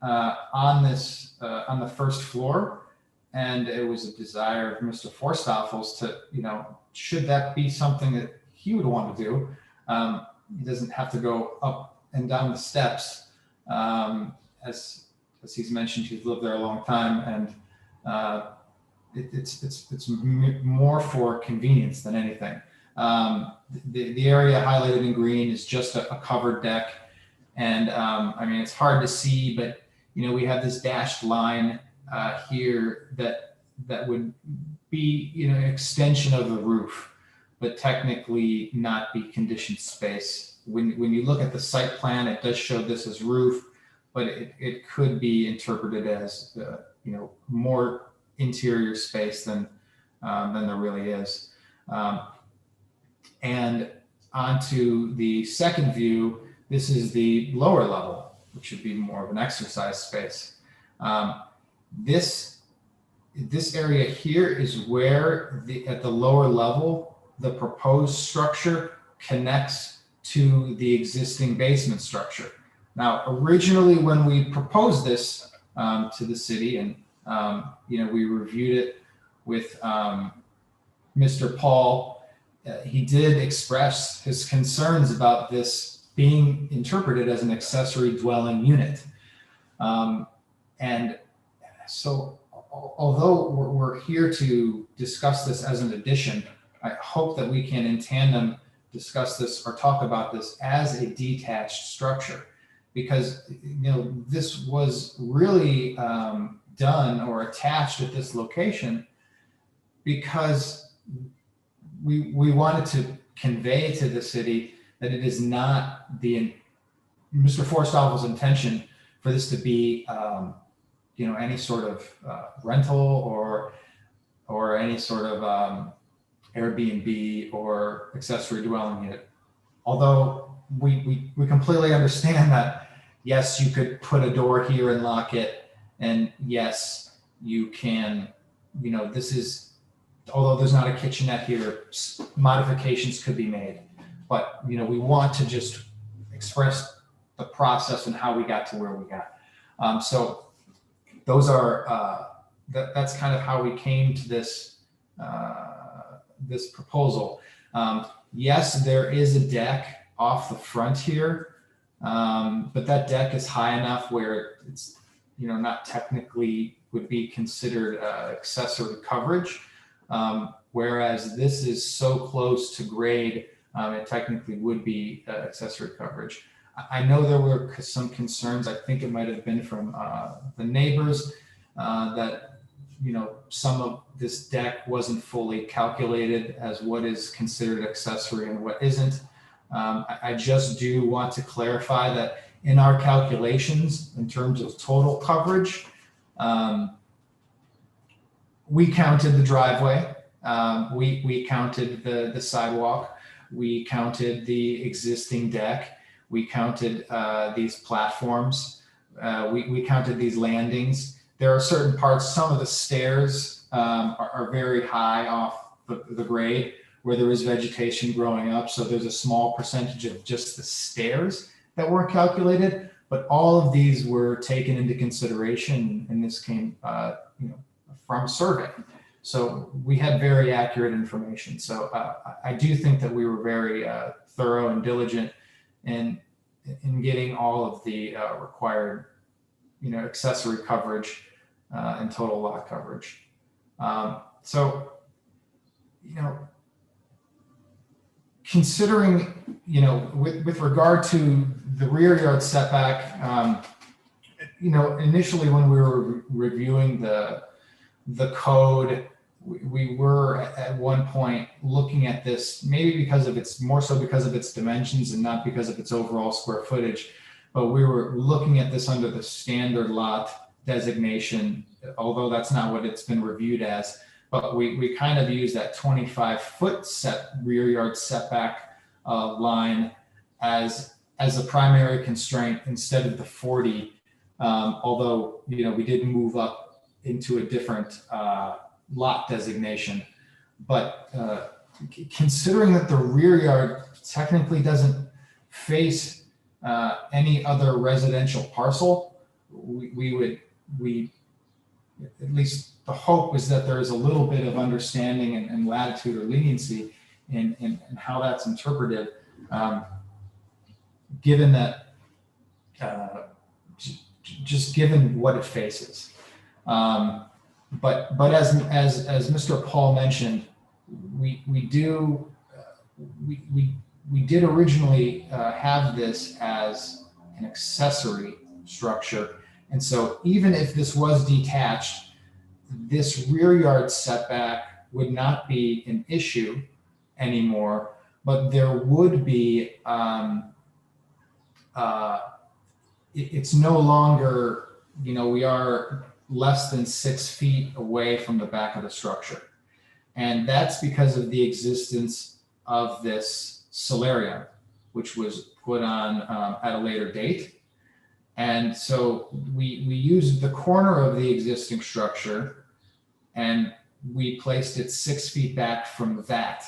on the first floor. And it was a desire of Mr. Forstoffel's to, should that be something that he would want to do, he doesn't have to go up and down the steps. As he's mentioned, he's lived there a long time, and it's more for convenience than anything. The area highlighted in green is just a covered deck, and I mean, it's hard to see, but we have this dashed line here that would be an extension of the roof, but technically not be conditioned space. When you look at the site plan, it does show this as roof, but it could be interpreted as more interior space than there really is. And onto the second view, this is the lower level, which should be more of an exercise space. This area here is where at the lower level, the proposed structure connects to the existing basement structure. Now, originally when we proposed this to the city, and we reviewed it with Mr. Paul, he did express his concerns about this being interpreted as an accessory dwelling unit. And so although we're here to discuss this as an addition, I hope that we can in tandem discuss this or talk about this as a detached structure, because this was really done or attached at this location because we wanted to convey to the city that it is not Mr. Forstoffel's intention for this to be any sort of rental or any sort of Airbnb or accessory dwelling unit. Although we completely understand that, yes, you could put a door here and lock it, and yes, you can, this is, although there's not a kitchenette here, modifications could be made. But, we want to just express the process and how we got to where we got. So those are, that's kind of how we came to this, this proposal. Yes, there is a deck off the front here, but that deck is high enough where it's, not technically would be considered accessory coverage. Whereas this is so close to grade, it technically would be accessory coverage. I know there were some concerns, I think it might have been from the neighbors, that some of this deck wasn't fully calculated as what is considered accessory and what isn't. I just do want to clarify that in our calculations, in terms of total coverage, we counted the driveway, we counted the sidewalk, we counted the existing deck, we counted these platforms, we counted these landings. There are certain parts, some of the stairs are very high off the grade where there is vegetation growing up. So there's a small percentage of just the stairs that weren't calculated, but all of these were taken into consideration, and this came from survey. So we had very accurate information. So I do think that we were very thorough and diligent in getting all of the required accessory coverage and total lot coverage. So, considering, with regard to the rear yard setback, initially when we were reviewing the code, we were at one point looking at this, maybe because of more so because of its dimensions and not because of its overall square footage, but we were looking at this under the standard lot designation, although that's not what it's been reviewed as. but we kind of use that 25-foot rear yard setback line as a primary constraint instead of the 40. Although, you know, we did move up into a different lot designation, but considering that the rear yard technically doesn't face any other residential parcel, we at least the hope is that there is a little bit of understanding and latitude or leniency in how that's interpreted, given that just given what it faces. But as Mr. Paul mentioned, we did originally have this as an accessory structure. And so even if this was detached, this rear yard setback would not be an issue anymore, but there would be, it's no longer, you know, we are less than 6 feet away from the back of the structure. And that's because of the existence of this solarium, which was put on at a later date. And so we used the corner of the existing structure and we placed it 6 feet back from that.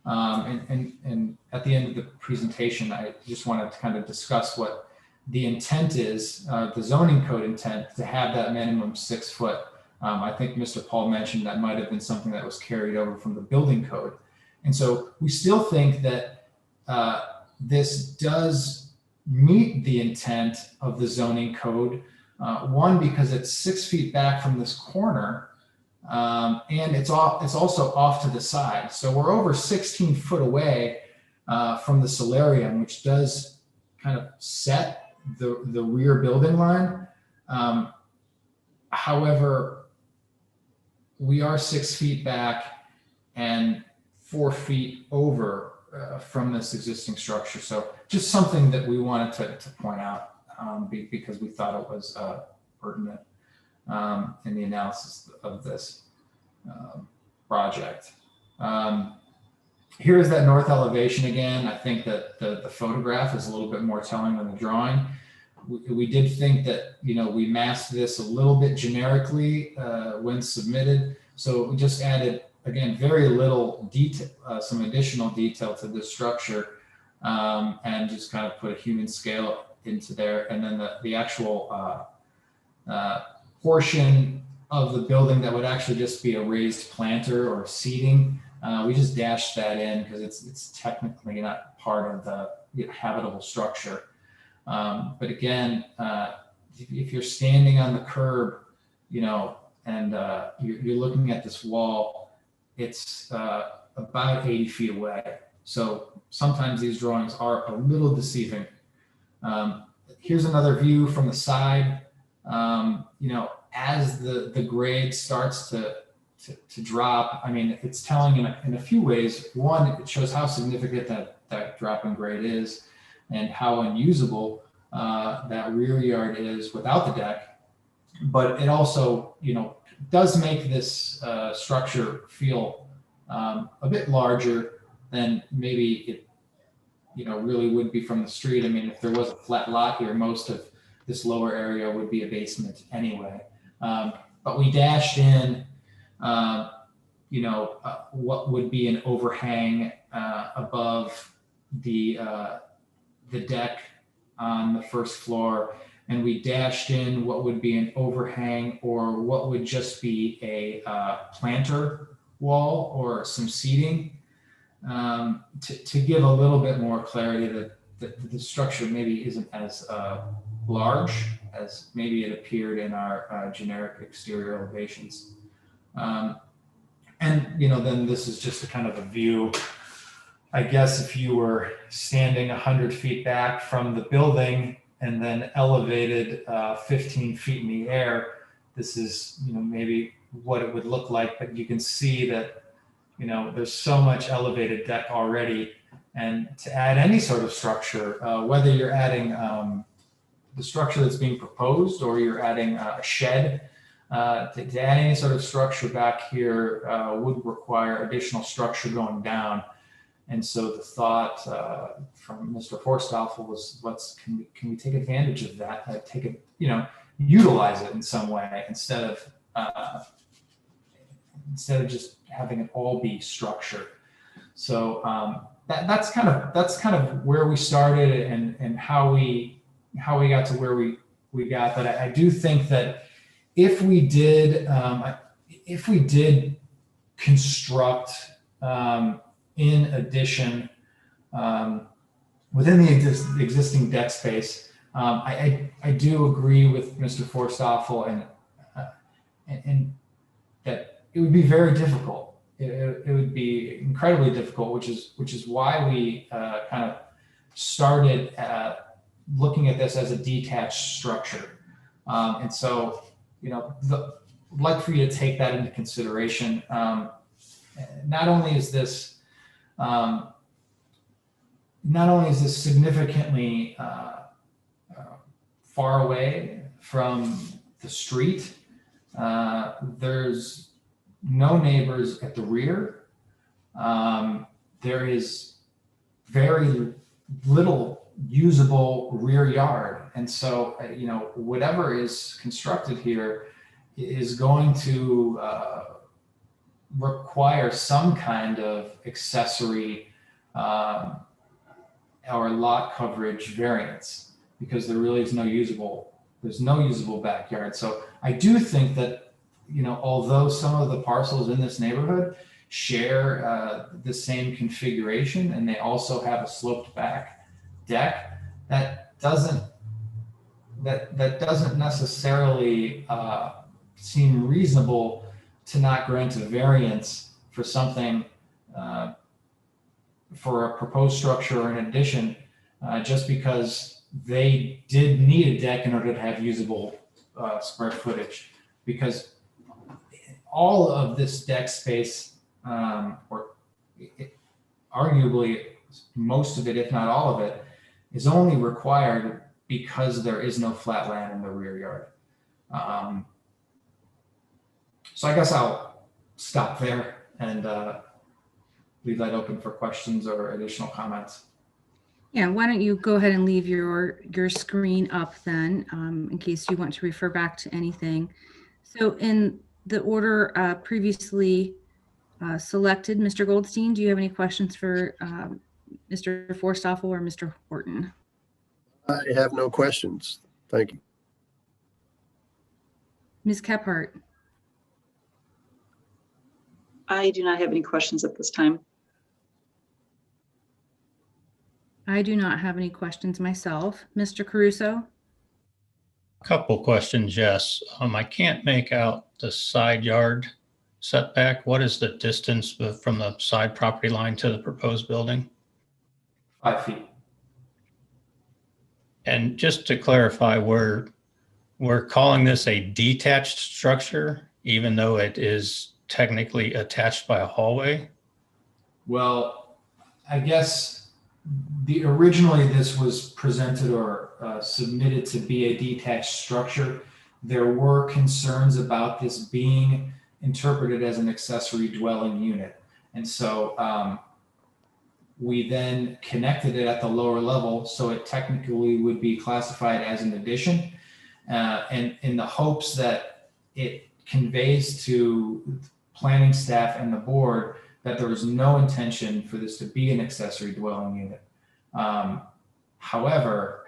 And at the end of the presentation, I just wanted to kind of discuss what the intent is, the zoning code intent to have that minimum 6 foot. I think Mr. Paul mentioned that might have been something that was carried over from the building code. And so we still think that this does meet the intent of the zoning code. One, because it's 6 feet back from this corner, and it's also off to the side. So we're over 16 foot away from the solarium, which does kind of set the rear building line. However, we are 6 feet back and 4 feet over from this existing structure. So just something that we wanted to point out because we thought it was pertinent in the analysis of this project. Here's that north elevation again. I think that the photograph is a little bit more telling than the drawing. We did think that, you know, we masked this a little bit generically when submitted. So we just added, again, very little detail, some additional detail to this structure, and just kind of put a human scale into there. And then the actual portion of the building that would actually just be a raised planter or seating, we just dashed that in because it's technically not part of the habitable structure. But again, if you're standing on the curb, you know, and you're looking at this wall, it's about 80 feet away. So sometimes these drawings are a little deceiving. Here's another view from the side. You know, as the grade starts to drop, I mean, it's telling in a few ways. One, it shows how significant that drop in grade is and how unusable that rear yard is without the deck. But it also, you know, does make this structure feel a bit larger than maybe it, you know, really would be from the street. I mean, if there was a flat lot here, most of this lower area would be a basement anyway. But we dashed in, you know, what would be an overhang above the deck on the first floor, and we dashed in what would be an overhang or what would just be a planter wall or some seating, to give a little bit more clarity that the structure maybe isn't as large as maybe it appeared in our generic exterior elevations. And, you know, then this is just a kind of a view. I guess if you were standing 100 feet back from the building and then elevated 15 feet in the air, this is, you know, maybe what it would look like. But you can see that, you know, there's so much elevated deck already. And to add any sort of structure, whether you're adding the structure that's being proposed or you're adding a shed, to add any sort of structure back here would require additional structure going down. And so the thought from Mr. Forstoffel was, can we take advantage of that? Take it, utilize it in some way instead of just having it all be structure. So that's kind of where we started and how we got to where we got. But I do think that if we did construct in addition within the existing deck space, I do agree with Mr. Forstoffel and that it would be very difficult. It would be incredibly difficult, which is why we kind of started looking at this as a detached structure. And so, I'd like for you to take that into consideration. Not only is this significantly far away from the street, there's no neighbors at the rear. There is very little usable rear yard. And so, whatever is constructed here is going to require some kind of accessory or lot coverage variance, because there really is there's no usable backyard. So I do think that, although some of the parcels in this neighborhood share the same configuration and they also have a sloped back deck, that doesn't necessarily seem reasonable to not grant a variance for something, for a proposed structure or an addition, just because they did need a deck in order to have usable square footage. Because all of this deck space, or arguably most of it, if not all of it, is only required because there is no flat land in the rear yard. So I guess I'll stop there and leave that open for questions or additional comments. Yeah, why don't you go ahead and leave your screen up then, in case you want to refer back to anything. So in the order previously selected, Mr. Goldstein, do you have any questions for Mr. Forstoffel or Mr. Horton? I have no questions. Thank you. Ms. Kephart? I do not have any questions at this time. I do not have any questions myself. Mr. Caruso? Couple questions, yes. I can't make out the side yard setback. What is the distance from the side property line to the proposed building? 5 feet. And just to clarify, we're calling this a detached structure, even though it is technically attached by a hallway? Well, I guess originally this was presented or submitted to be a detached structure. There were concerns about this being interpreted as an accessory dwelling unit. And so we then connected it at the lower level, so it technically would be classified as an addition, and in the hopes that it conveys to planning staff and the board that there was no intention for this to be an accessory dwelling unit. However,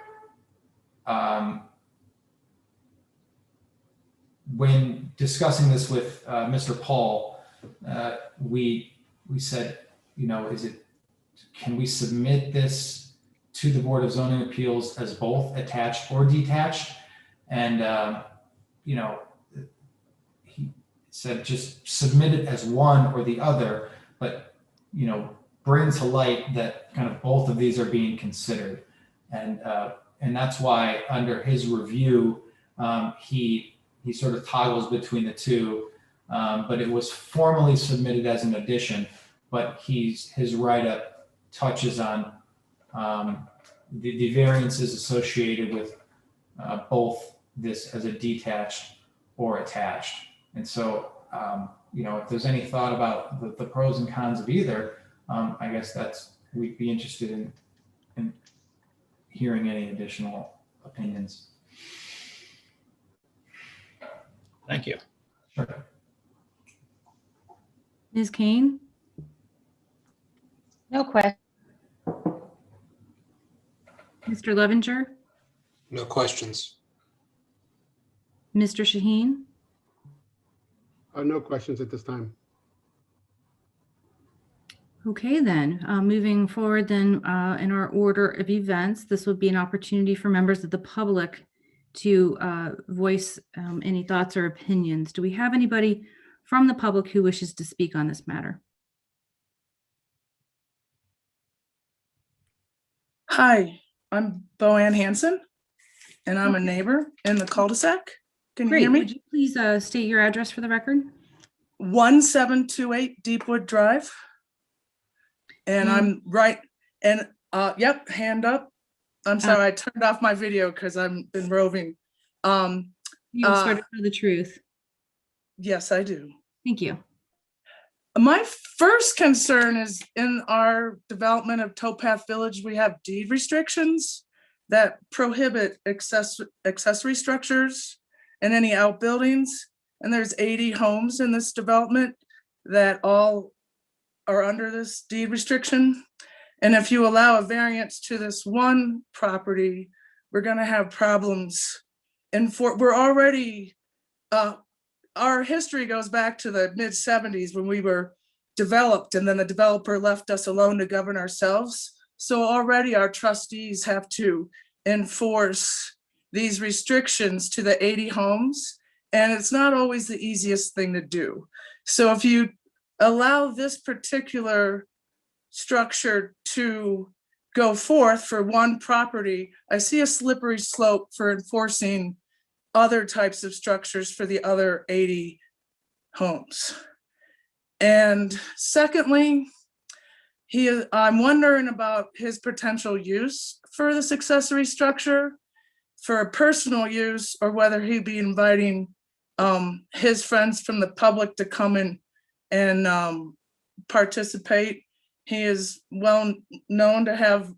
when discussing this with Mr. Paul, we said, can we submit this to the Board of Zoning Appeals as both attached or detached? And he said just submit it as one or the other, but bring to light that kind of both of these are being considered. And that's why under his review, he sort of toggles between the two, but it was formally submitted as an addition, but his write-up touches on the variances associated with both this as a detached or attached. And so, if there's any thought about the pros and cons of either, I guess we'd be interested in hearing any additional opinions. Thank you. Sure. Ms. Kane, No question. Mr. Levinger, No questions. Mr. Shaheen, No questions at this time. okay, then, moving forward then in our order of events, this would be an opportunity for members of the public to voice any thoughts or opinions. Do we have anybody from the public who wishes to speak on this matter? Hi, I'm Boanne Hanson, and I'm a neighbor in the cul-de-sac. Can you Great. hear me? Would you please state your address for the record? 1728 Deepwood Drive. And I'm right, and yep, hand up. I'm sorry, I turned off my video because I've been roving. You swear to tell the truth. Yes, I do. Thank you. My first concern is in our development of Towpath Village, we have deed restrictions that prohibit accessory structures and any outbuildings. And there's 80 homes in this development that all are under this deed restriction. And if you allow a variance to this one property, we're gonna have problems. And we're already, our history goes back to the mid-70s when we were developed, and then the developer left us alone to govern ourselves. So already our trustees have to enforce these restrictions to the 80 homes, and it's not always the easiest thing to do. So if you allow this particular structure to go forth for one property, I see a slippery slope for enforcing other types of structures for the other 80 homes. And secondly, I'm wondering about his potential use for this accessory structure for personal use, or whether he'd be inviting his friends from the public to come in and participate. He is well known to have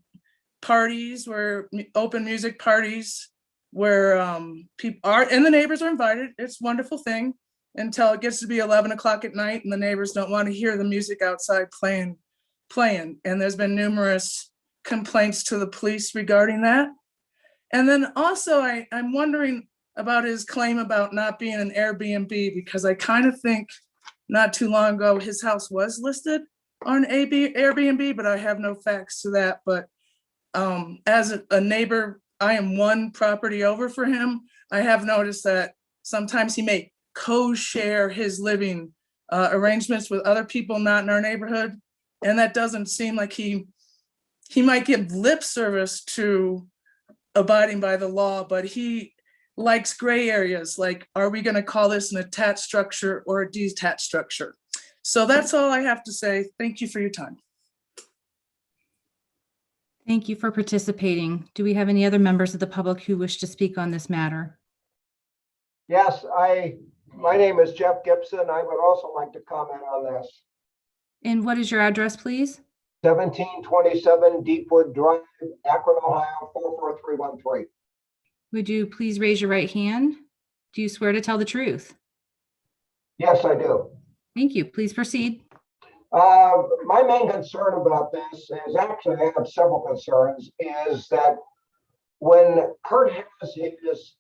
parties where open music parties where people are, and the neighbors are invited. It's a wonderful thing until it gets to be 11 o'clock at night and the neighbors don't want to hear the music outside playing. And there's been numerous complaints to the police regarding that. And then also I'm wondering about his claim about not being an Airbnb, because I kind of think not too long ago his house was listed on Airbnb, but I have no facts to that. But as a neighbor, I am one property over for him. I have noticed that sometimes he may co-share his living arrangements with other people not in our neighborhood. And that doesn't seem like he might give lip service to abiding by the law, but he likes gray areas. Like, are we going to call this an attached structure or a detached structure? So that's all I have to say. Thank you for your time. Thank you for participating. Do we have any other members of the public who wish to speak on this matter? Yes, my name is Jeff Gibson. I would also like to comment on this. And what is your address, please? 1727 Deepwood Drive, Akron, Ohio, 44313. Would you please raise your right hand? Do you swear to tell the truth? Yes, I do. Thank you. Please proceed. My main concern about this is, actually I have several concerns, is that when Kurt has his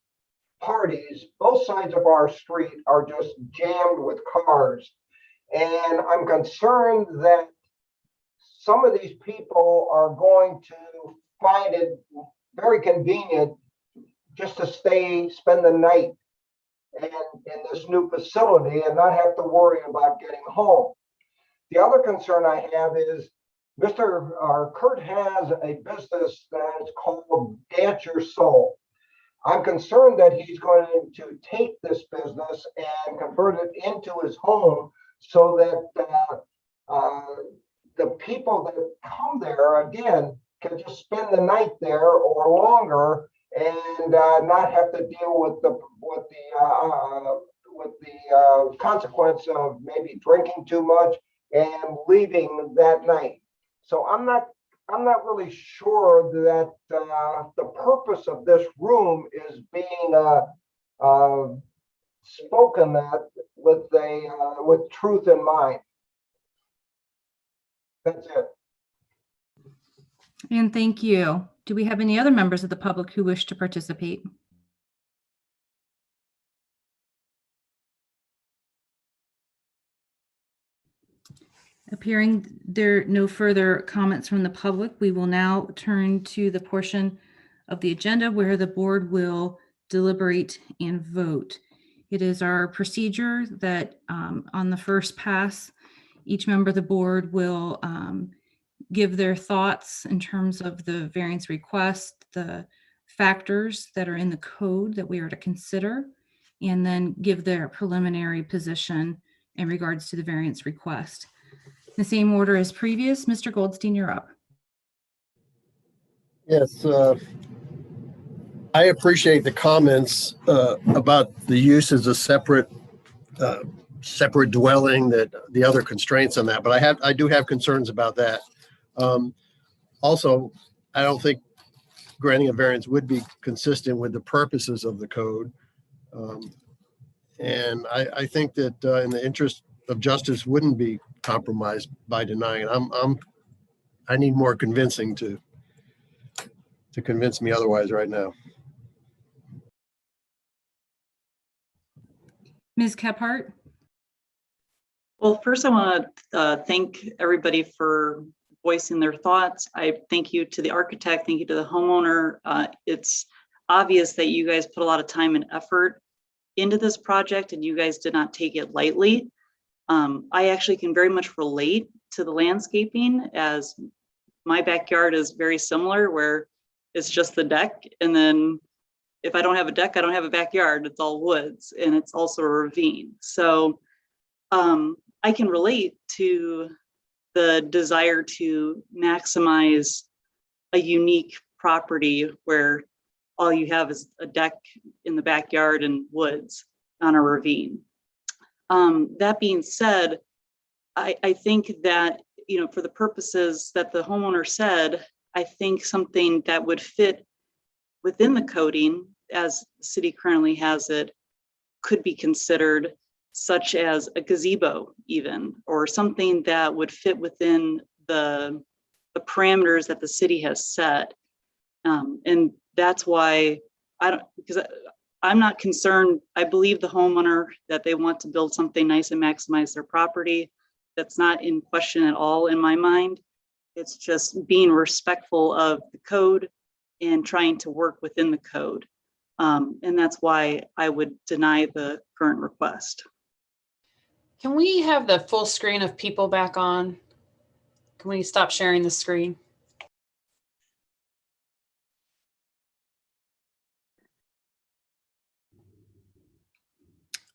parties, both sides of our street are just jammed with cars. And I'm concerned that some of these people are going to find it very convenient just to spend the night in this new facility and not have to worry about getting home. The other concern I have is Kurt has a business that is called Dance Your Soul. I'm concerned that he's going to take this business and convert it into his home, so that the people that come there, again, can just spend the night there or longer and not have to deal with with the consequence of maybe drinking too much and leaving that night. So I'm not really sure that the purpose of this room is being spoken at with truth in mind. That's it. And thank you. Do we have any other members of the public who wish to participate? Appearing there are no further comments from the public, we will now turn to the portion of the agenda where the board will deliberate and vote. It is our procedure that on the first pass, each member of the board will give their thoughts in terms of the variance request, the factors that are in the code that we are to consider, and then give their preliminary position in regards to the variance request. In the same order as previous, Mr. Goldstein, you're up. Yes, I appreciate the comments about the use as a separate dwelling, that the other constraints on that, but I do have concerns about that. Also, I don't think granting a variance would be consistent with the purposes of the code. And I think that in the interest of justice wouldn't be compromised by denying it. I need more convincing to convince me otherwise right now. Ms. Kephart? Well, first I want to thank everybody for voicing their thoughts. I thank you to the architect, thank you to the homeowner. It's obvious that you guys put a lot of time and effort into this project and you guys did not take it lightly. I actually can very much relate to the landscaping, as my backyard is very similar, where it's just the deck, and then if I don't have a deck, I don't have a backyard. It's all woods, and it's also a ravine. So I can relate to the desire to maximize a unique property where all you have is a deck in the backyard and woods on a ravine. That being said, I think that, you know, for the purposes that the homeowner said, I think something that would fit within the coding as the city currently has it could be considered, such as a gazebo even, or something that would fit within the parameters that the city has set. And that's why I'm not concerned. I believe the homeowner that they want to build something nice and maximize their property. That's not in question at all in my mind. It's just being respectful of the code and trying to work within the code. And that's why I would deny the current request. Can we have the full screen of people back on? Can we stop sharing the screen?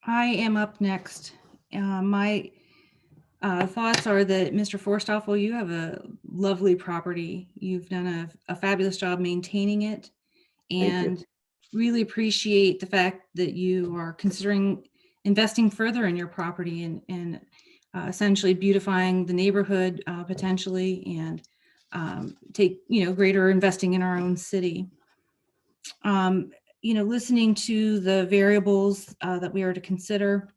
I am up next. My thoughts are that Mr. Forstoffel, you have a lovely property. You've done a fabulous job maintaining it, and really appreciate the fact that you are considering investing further in your property and essentially beautifying the neighborhood potentially, and take, you know, greater investing in our own city. You know, listening to the variables that we are to consider,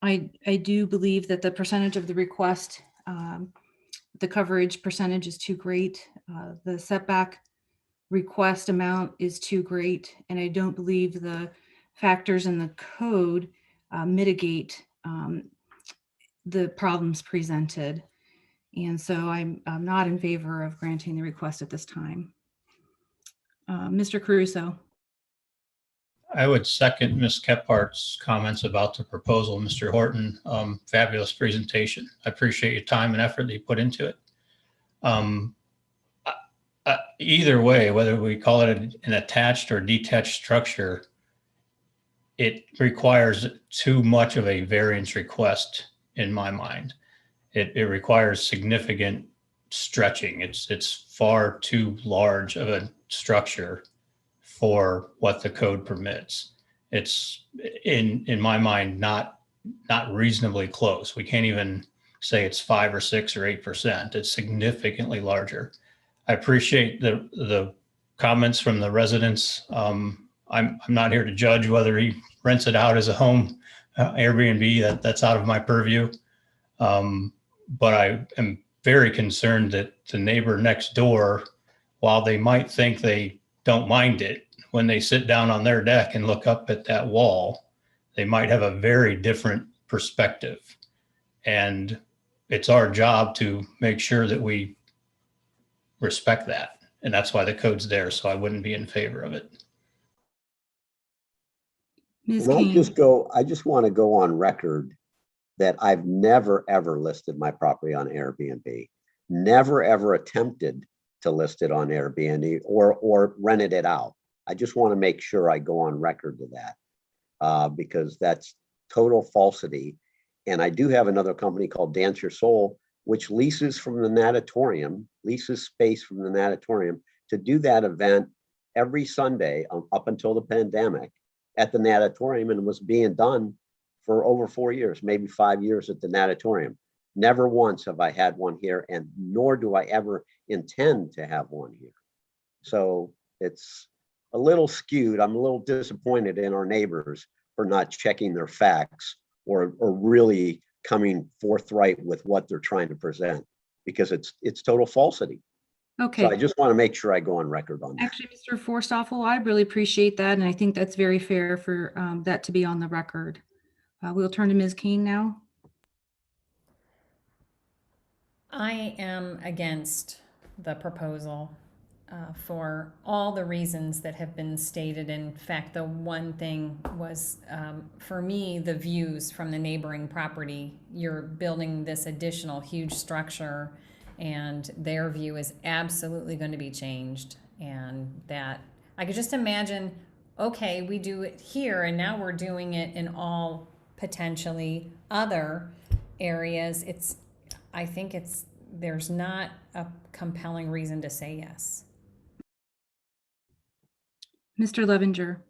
I do believe that the percentage of the request, the coverage percentage is too great. The setback request amount is too great. And I don't believe the factors in the code mitigate the problems presented. And so I'm not in favor of granting the request at this time. Mr. Caruso. I would second Ms. Kephart's comments about the proposal. Mr. Horton, fabulous presentation. I appreciate your time and effort that you put into it. Either way, whether we call it an attached or detached structure, it requires too much of a variance request in my mind. It requires significant stretching. It's far too large of a structure for what the code permits. It's in my mind, not reasonably close. We can't even say it's 5 or 6 or 8%. It's significantly larger. I appreciate the comments from the residents. I'm not here to judge whether he rents it out as a home Airbnb. That's out of my purview. But I am very concerned that the neighbor next door, while they might think they don't mind it, when they sit down on their deck and look up at that wall, they might have a very different perspective. And it's our job to make sure that we respect that. And that's why the code's there. So I wouldn't be in favor of it. Ms. And Kane. I just want to go on record that I've never, ever listed my property on Airbnb. Never, ever attempted to list it on Airbnb or rented it out. I just want to make sure I go on record to that because that's total falsity. And I do have another company called Dance Your Soul, which leases from the natatorium, leases space from the natatorium to do that event every Sunday up until the pandemic at the natatorium, and was being done for over 4 years, maybe 5 years at the natatorium. Never once have I had one here, and nor do I ever intend to have one here. So it's a little skewed. I'm a little disappointed in our neighbors for not checking their facts or really coming forthright with what they're trying to present, because it's total falsity. Okay. So I just want to make sure I go on record on that. Actually, Mr. Forstoffel, I really appreciate that. And I think that's very fair for that to be on the record. We'll turn to Ms. Kane now. I am against the proposal for all the reasons that have been stated. In fact, the one thing was, for me, the views from the neighboring property. You're building this additional huge structure, and their view is absolutely going to be changed. And that I could just imagine, okay, we do it here, and now we're doing it in all potentially other areas. I think there's not a compelling reason to say yes. Mr. Levinger.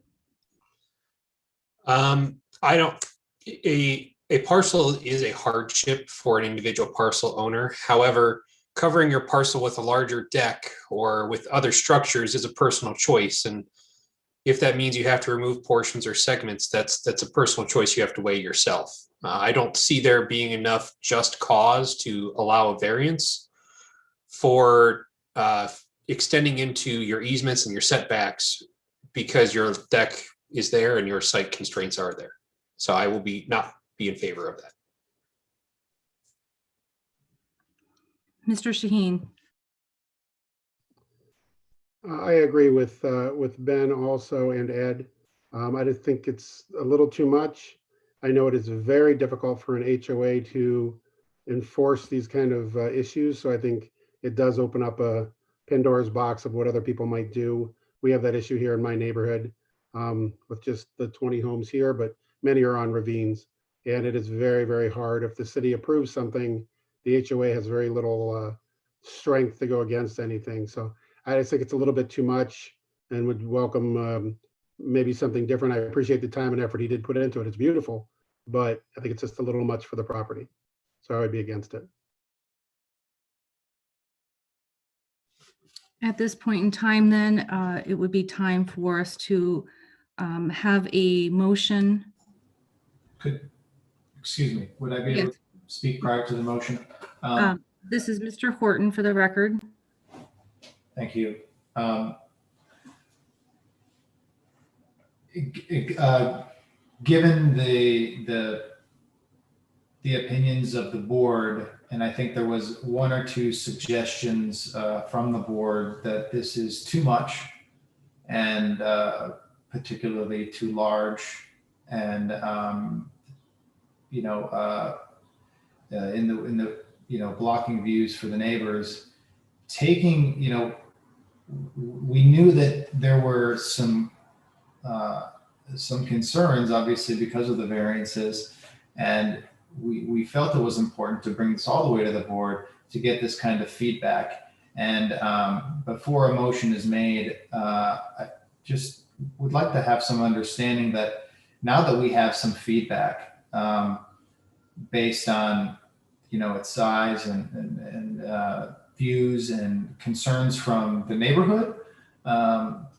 A parcel is a hardship for an individual parcel owner. However, covering your parcel with a larger deck or with other structures is a personal choice. And if that means you have to remove portions or segments, that's a personal choice you have to weigh yourself. I don't see there being enough just cause to allow a variance for extending into your easements and your setbacks because your deck is there and your site constraints are there. So I will not be in favor of that. Mr. Shaheen. I agree with Ben also and Ed. I just think it's a little too much. I know it is very difficult for an HOA to enforce these kind of issues. So I think it does open up a Pandora's box of what other people might do. We have that issue here in my neighborhood with just the 20 homes here, but many are on ravines. And it is very, very hard. If the city approves something, the HOA has very little strength to go against anything. So I just think it's a little bit too much and would welcome maybe something different. I appreciate the time and effort he did put into it. It's beautiful, but I think it's just a little much for the property. So I would be against it. At this point in time, then, it would be time for us to have a motion. Excuse me, would I be able to speak prior to the motion? This is Mr. Horton for the record. Thank you. Given the opinions of the board, and I think there was 1 or 2 suggestions from the board that this is too much and particularly too large, and in the blocking views for the neighbors, taking, we knew that there were some concerns, obviously, because of the variances, and we felt it was important to bring this all the way to the board to get this kind of feedback. And before a motion is made, I just would like to have some understanding that now that we have some feedback based on, its size and views and concerns from the neighborhood,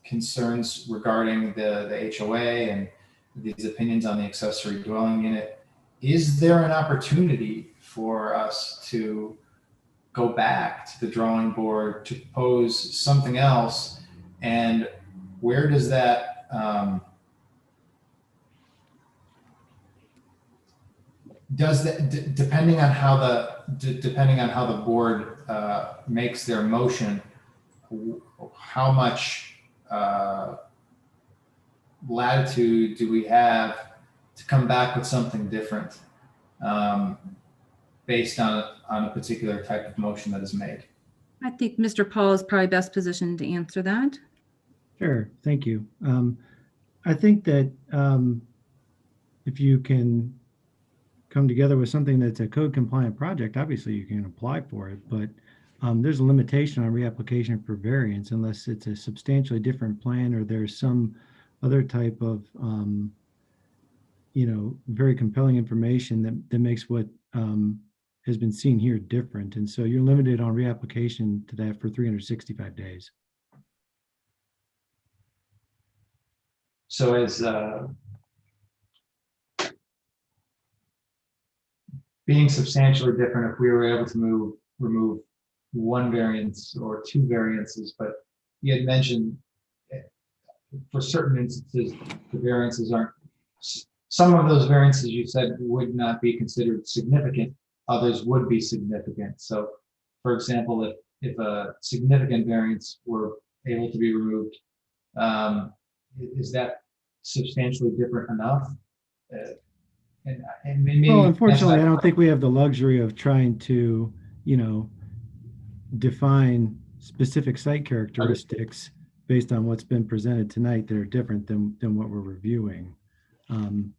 concerns regarding the HOA and these opinions on the accessory dwelling unit, is there an opportunity for us to go back to the drawing board to propose something else? And where does that depending on how the board makes their motion, how much latitude do we have to come back with something different based on a particular type of motion that is made? I think Mr. Paul is probably best positioned to answer that. Sure, thank you. I think that if you can come together with something that's a code compliant project, obviously you can apply for it, but there's a limitation on reapplication for variance unless it's a substantially different plan or there's some other type of, very compelling information that makes what has been seen here different. And so you're limited on reapplication to that for 365 days. So as being substantially different, if we were able to remove one variance or two variances, but you had mentioned for certain instances, the variances aren't, some of those variances you said would not be considered significant, others would be significant. So for example, if a significant variance were able to be removed, is that substantially different enough? And maybe well, unfortunately, I don't think we have the luxury of trying to, define specific site characteristics based on what's been presented tonight that are different than what we're reviewing. Trying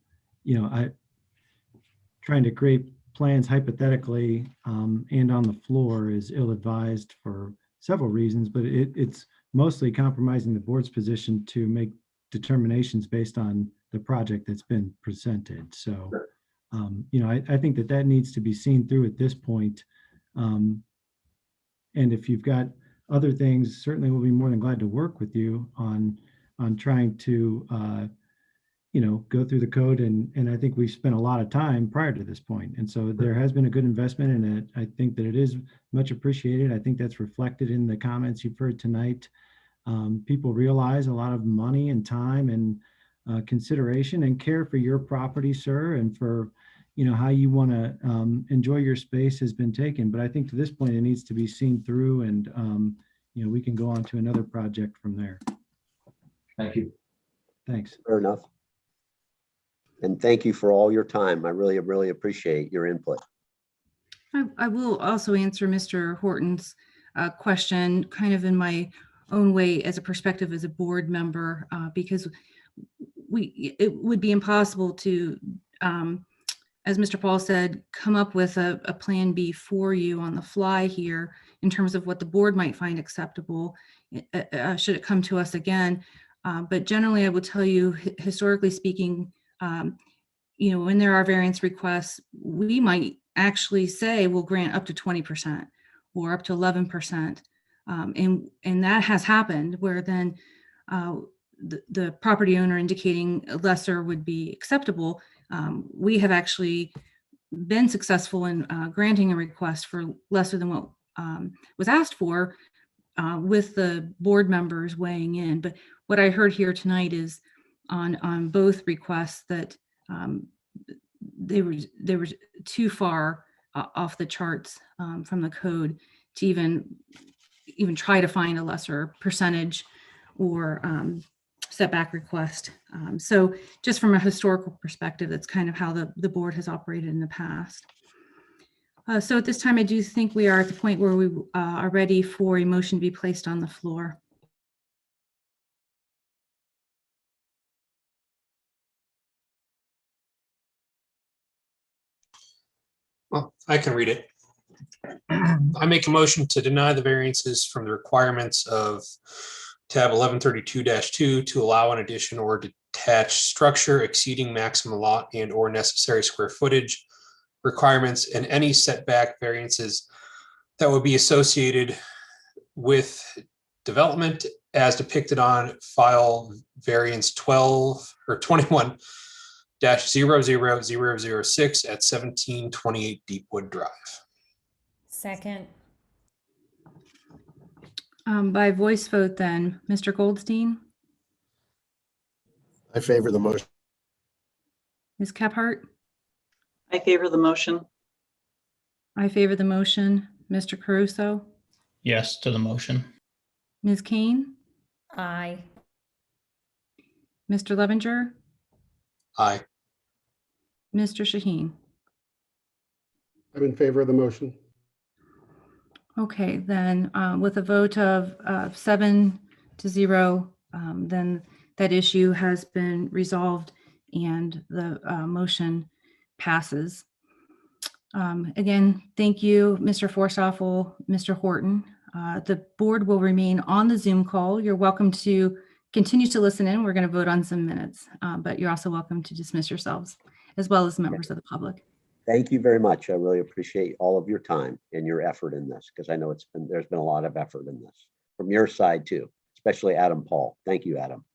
to create plans hypothetically and on the floor is ill-advised for several reasons, but it's mostly compromising the board's position to make determinations based on the project that's been presented. So, I think that needs to be seen through at this point. And if you've got other things, certainly we'll be more than glad to work with you on trying to, go through the code. And I think we've spent a lot of time prior to this point. And so there has been a good investment in it. I think that it is much appreciated. I think that's reflected in the comments you've heard tonight. People realize a lot of money and time and consideration and care for your property, sir, and for how you want to enjoy your space has been taken. But I think to this point it needs to be seen through, and we can go on to another project from there. Thank you. Thanks. Fair enough. And thank you for all your time. I really, really appreciate your input. I will also answer Mr. Horton's question kind of in my own way as a perspective as a board member, because it would be impossible to, as Mr. Paul said, come up with a plan B for you on the fly here in terms of what the board might find acceptable should it come to us again. But generally, I will tell you, historically speaking, when there are variance requests, we might actually say we'll grant up to 20% or up to 11%. And that has happened where then the property owner indicating lesser would be acceptable. We have actually been successful in granting a request for lesser than what was asked for with the board members weighing in. But what I heard here tonight is on both requests that they were too far off the charts from the code to even try to find a lesser percentage or setback request. So just from a historical perspective, that's kind of how the board has operated in the past. So at this time, I do think we are at the point where we are ready for a motion to be placed on the floor. Well, I can read it. I make a motion to deny the variances from the requirements of tab 1132-2 to allow an addition or detached structure exceeding maximum lot and or necessary square footage requirements and any setback variances that would be associated with development as depicted on file variance 12 or 21-00006 at 1728 Deepwood Drive. Second. By voice vote then, Mr. Goldstein, I favor the motion. Ms. Kephart, I favor the motion. I favor the motion. Mr. Caruso, Yes to the motion. Ms. Kane, Aye. Mr. Levinger, Aye. Mr. Shaheen. I'm in favor of the motion. Okay, then with a vote of 7-0, then that issue has been resolved and the motion passes. Again, thank you, Mr. Forstoffel, Mr. Horton. The board will remain on the Zoom call. You're welcome to continue to listen in. We're going to vote on some minutes, but you're also welcome to dismiss yourselves as well as members of the public. Thank you very much. I really appreciate all of your time and your effort in this, because I know there's been a lot of effort in this from your side too, especially Adam Paul. Thank you, Adam.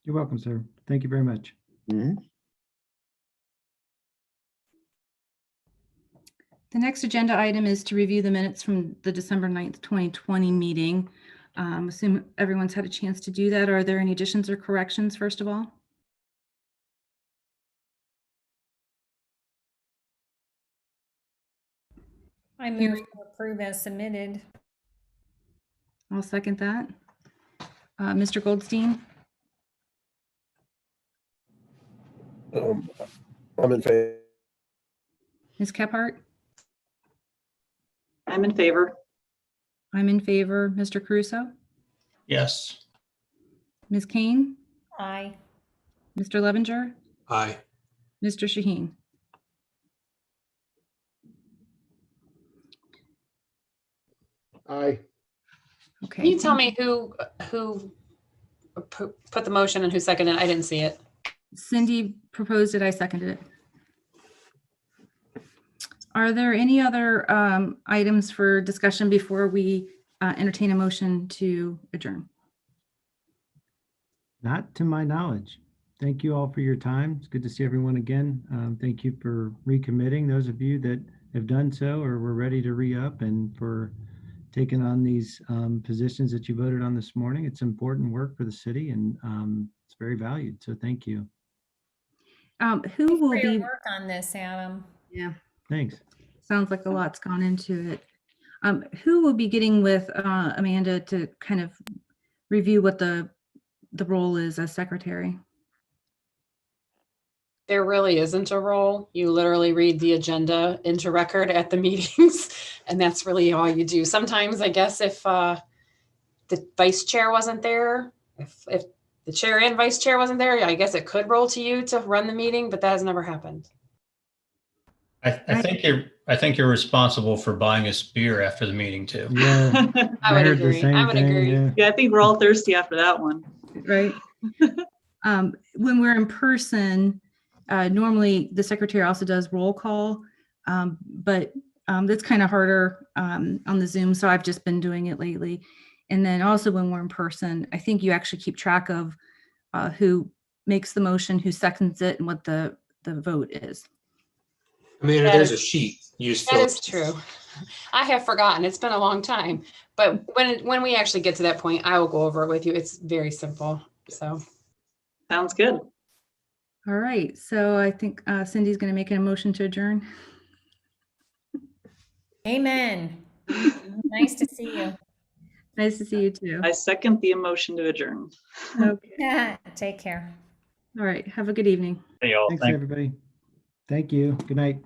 You're welcome, sir. Thank you very much. The next agenda item is to review the minutes from the December 9th, 2020 meeting. Assume everyone's had a chance to do that. Are there any additions or corrections, first of all? I move to approve as submitted. I'll second that. Mr. Goldstein, I'm in favor. Ms. Kephart, I'm in favor. I'm in favor. Mr. Caruso, Yes. Ms. Kane, Aye. Mr. Levinger, Aye. Mr. Shaheen. Aye. Okay. Can you tell me who put the motion and who seconded it? I didn't see it. Cindy proposed it, I seconded it. Are there any other items for discussion before we entertain a motion to adjourn? Not to my knowledge. Thank you all for your time. It's good to see everyone again. Thank you for recommitting, those of you that have done so or were ready to re-up, and for taking on these positions that you voted on this morning. It's important work for the city, and it's very valued. So thank you. Who will For your be? work on this, Adam. Yeah, Thanks. sounds like a lot's gone into it. Who will be getting with Amanda to kind of review what the role is as secretary? There really isn't a role. You literally read the agenda into record at the meetings, and that's really all you do. Sometimes, I guess, if the vice chair wasn't there, if the chair and vice chair wasn't there, I guess it could roll to you to run the meeting, but that has never happened. I think you're responsible for buying us beer after the meeting too. Yeah, I would heard the agree. same I would thing, agree. yeah. Yeah, I think we're all thirsty after that one. Right. When we're in person, normally the secretary also does roll call, but that's kind of harder on the Zoom. So I've just been doing it lately. And then also when we're in person, I think you actually keep track of who makes the motion, who seconds it, and what the vote is. Amanda, there's a sheet. You just That fill is it. true. I have forgotten. It's been a long time. But when we actually get to that point, I will go over it with you. It's very simple. So Sounds good. All right. So I think Cindy's going to make a motion to adjourn. Amen. Nice to see you. Nice to see you too. I second the motion to adjourn. Okay. Take care. All right. Have a good evening. Hey, y'all. Thanks, Thank- everybody. Thank you. Good night.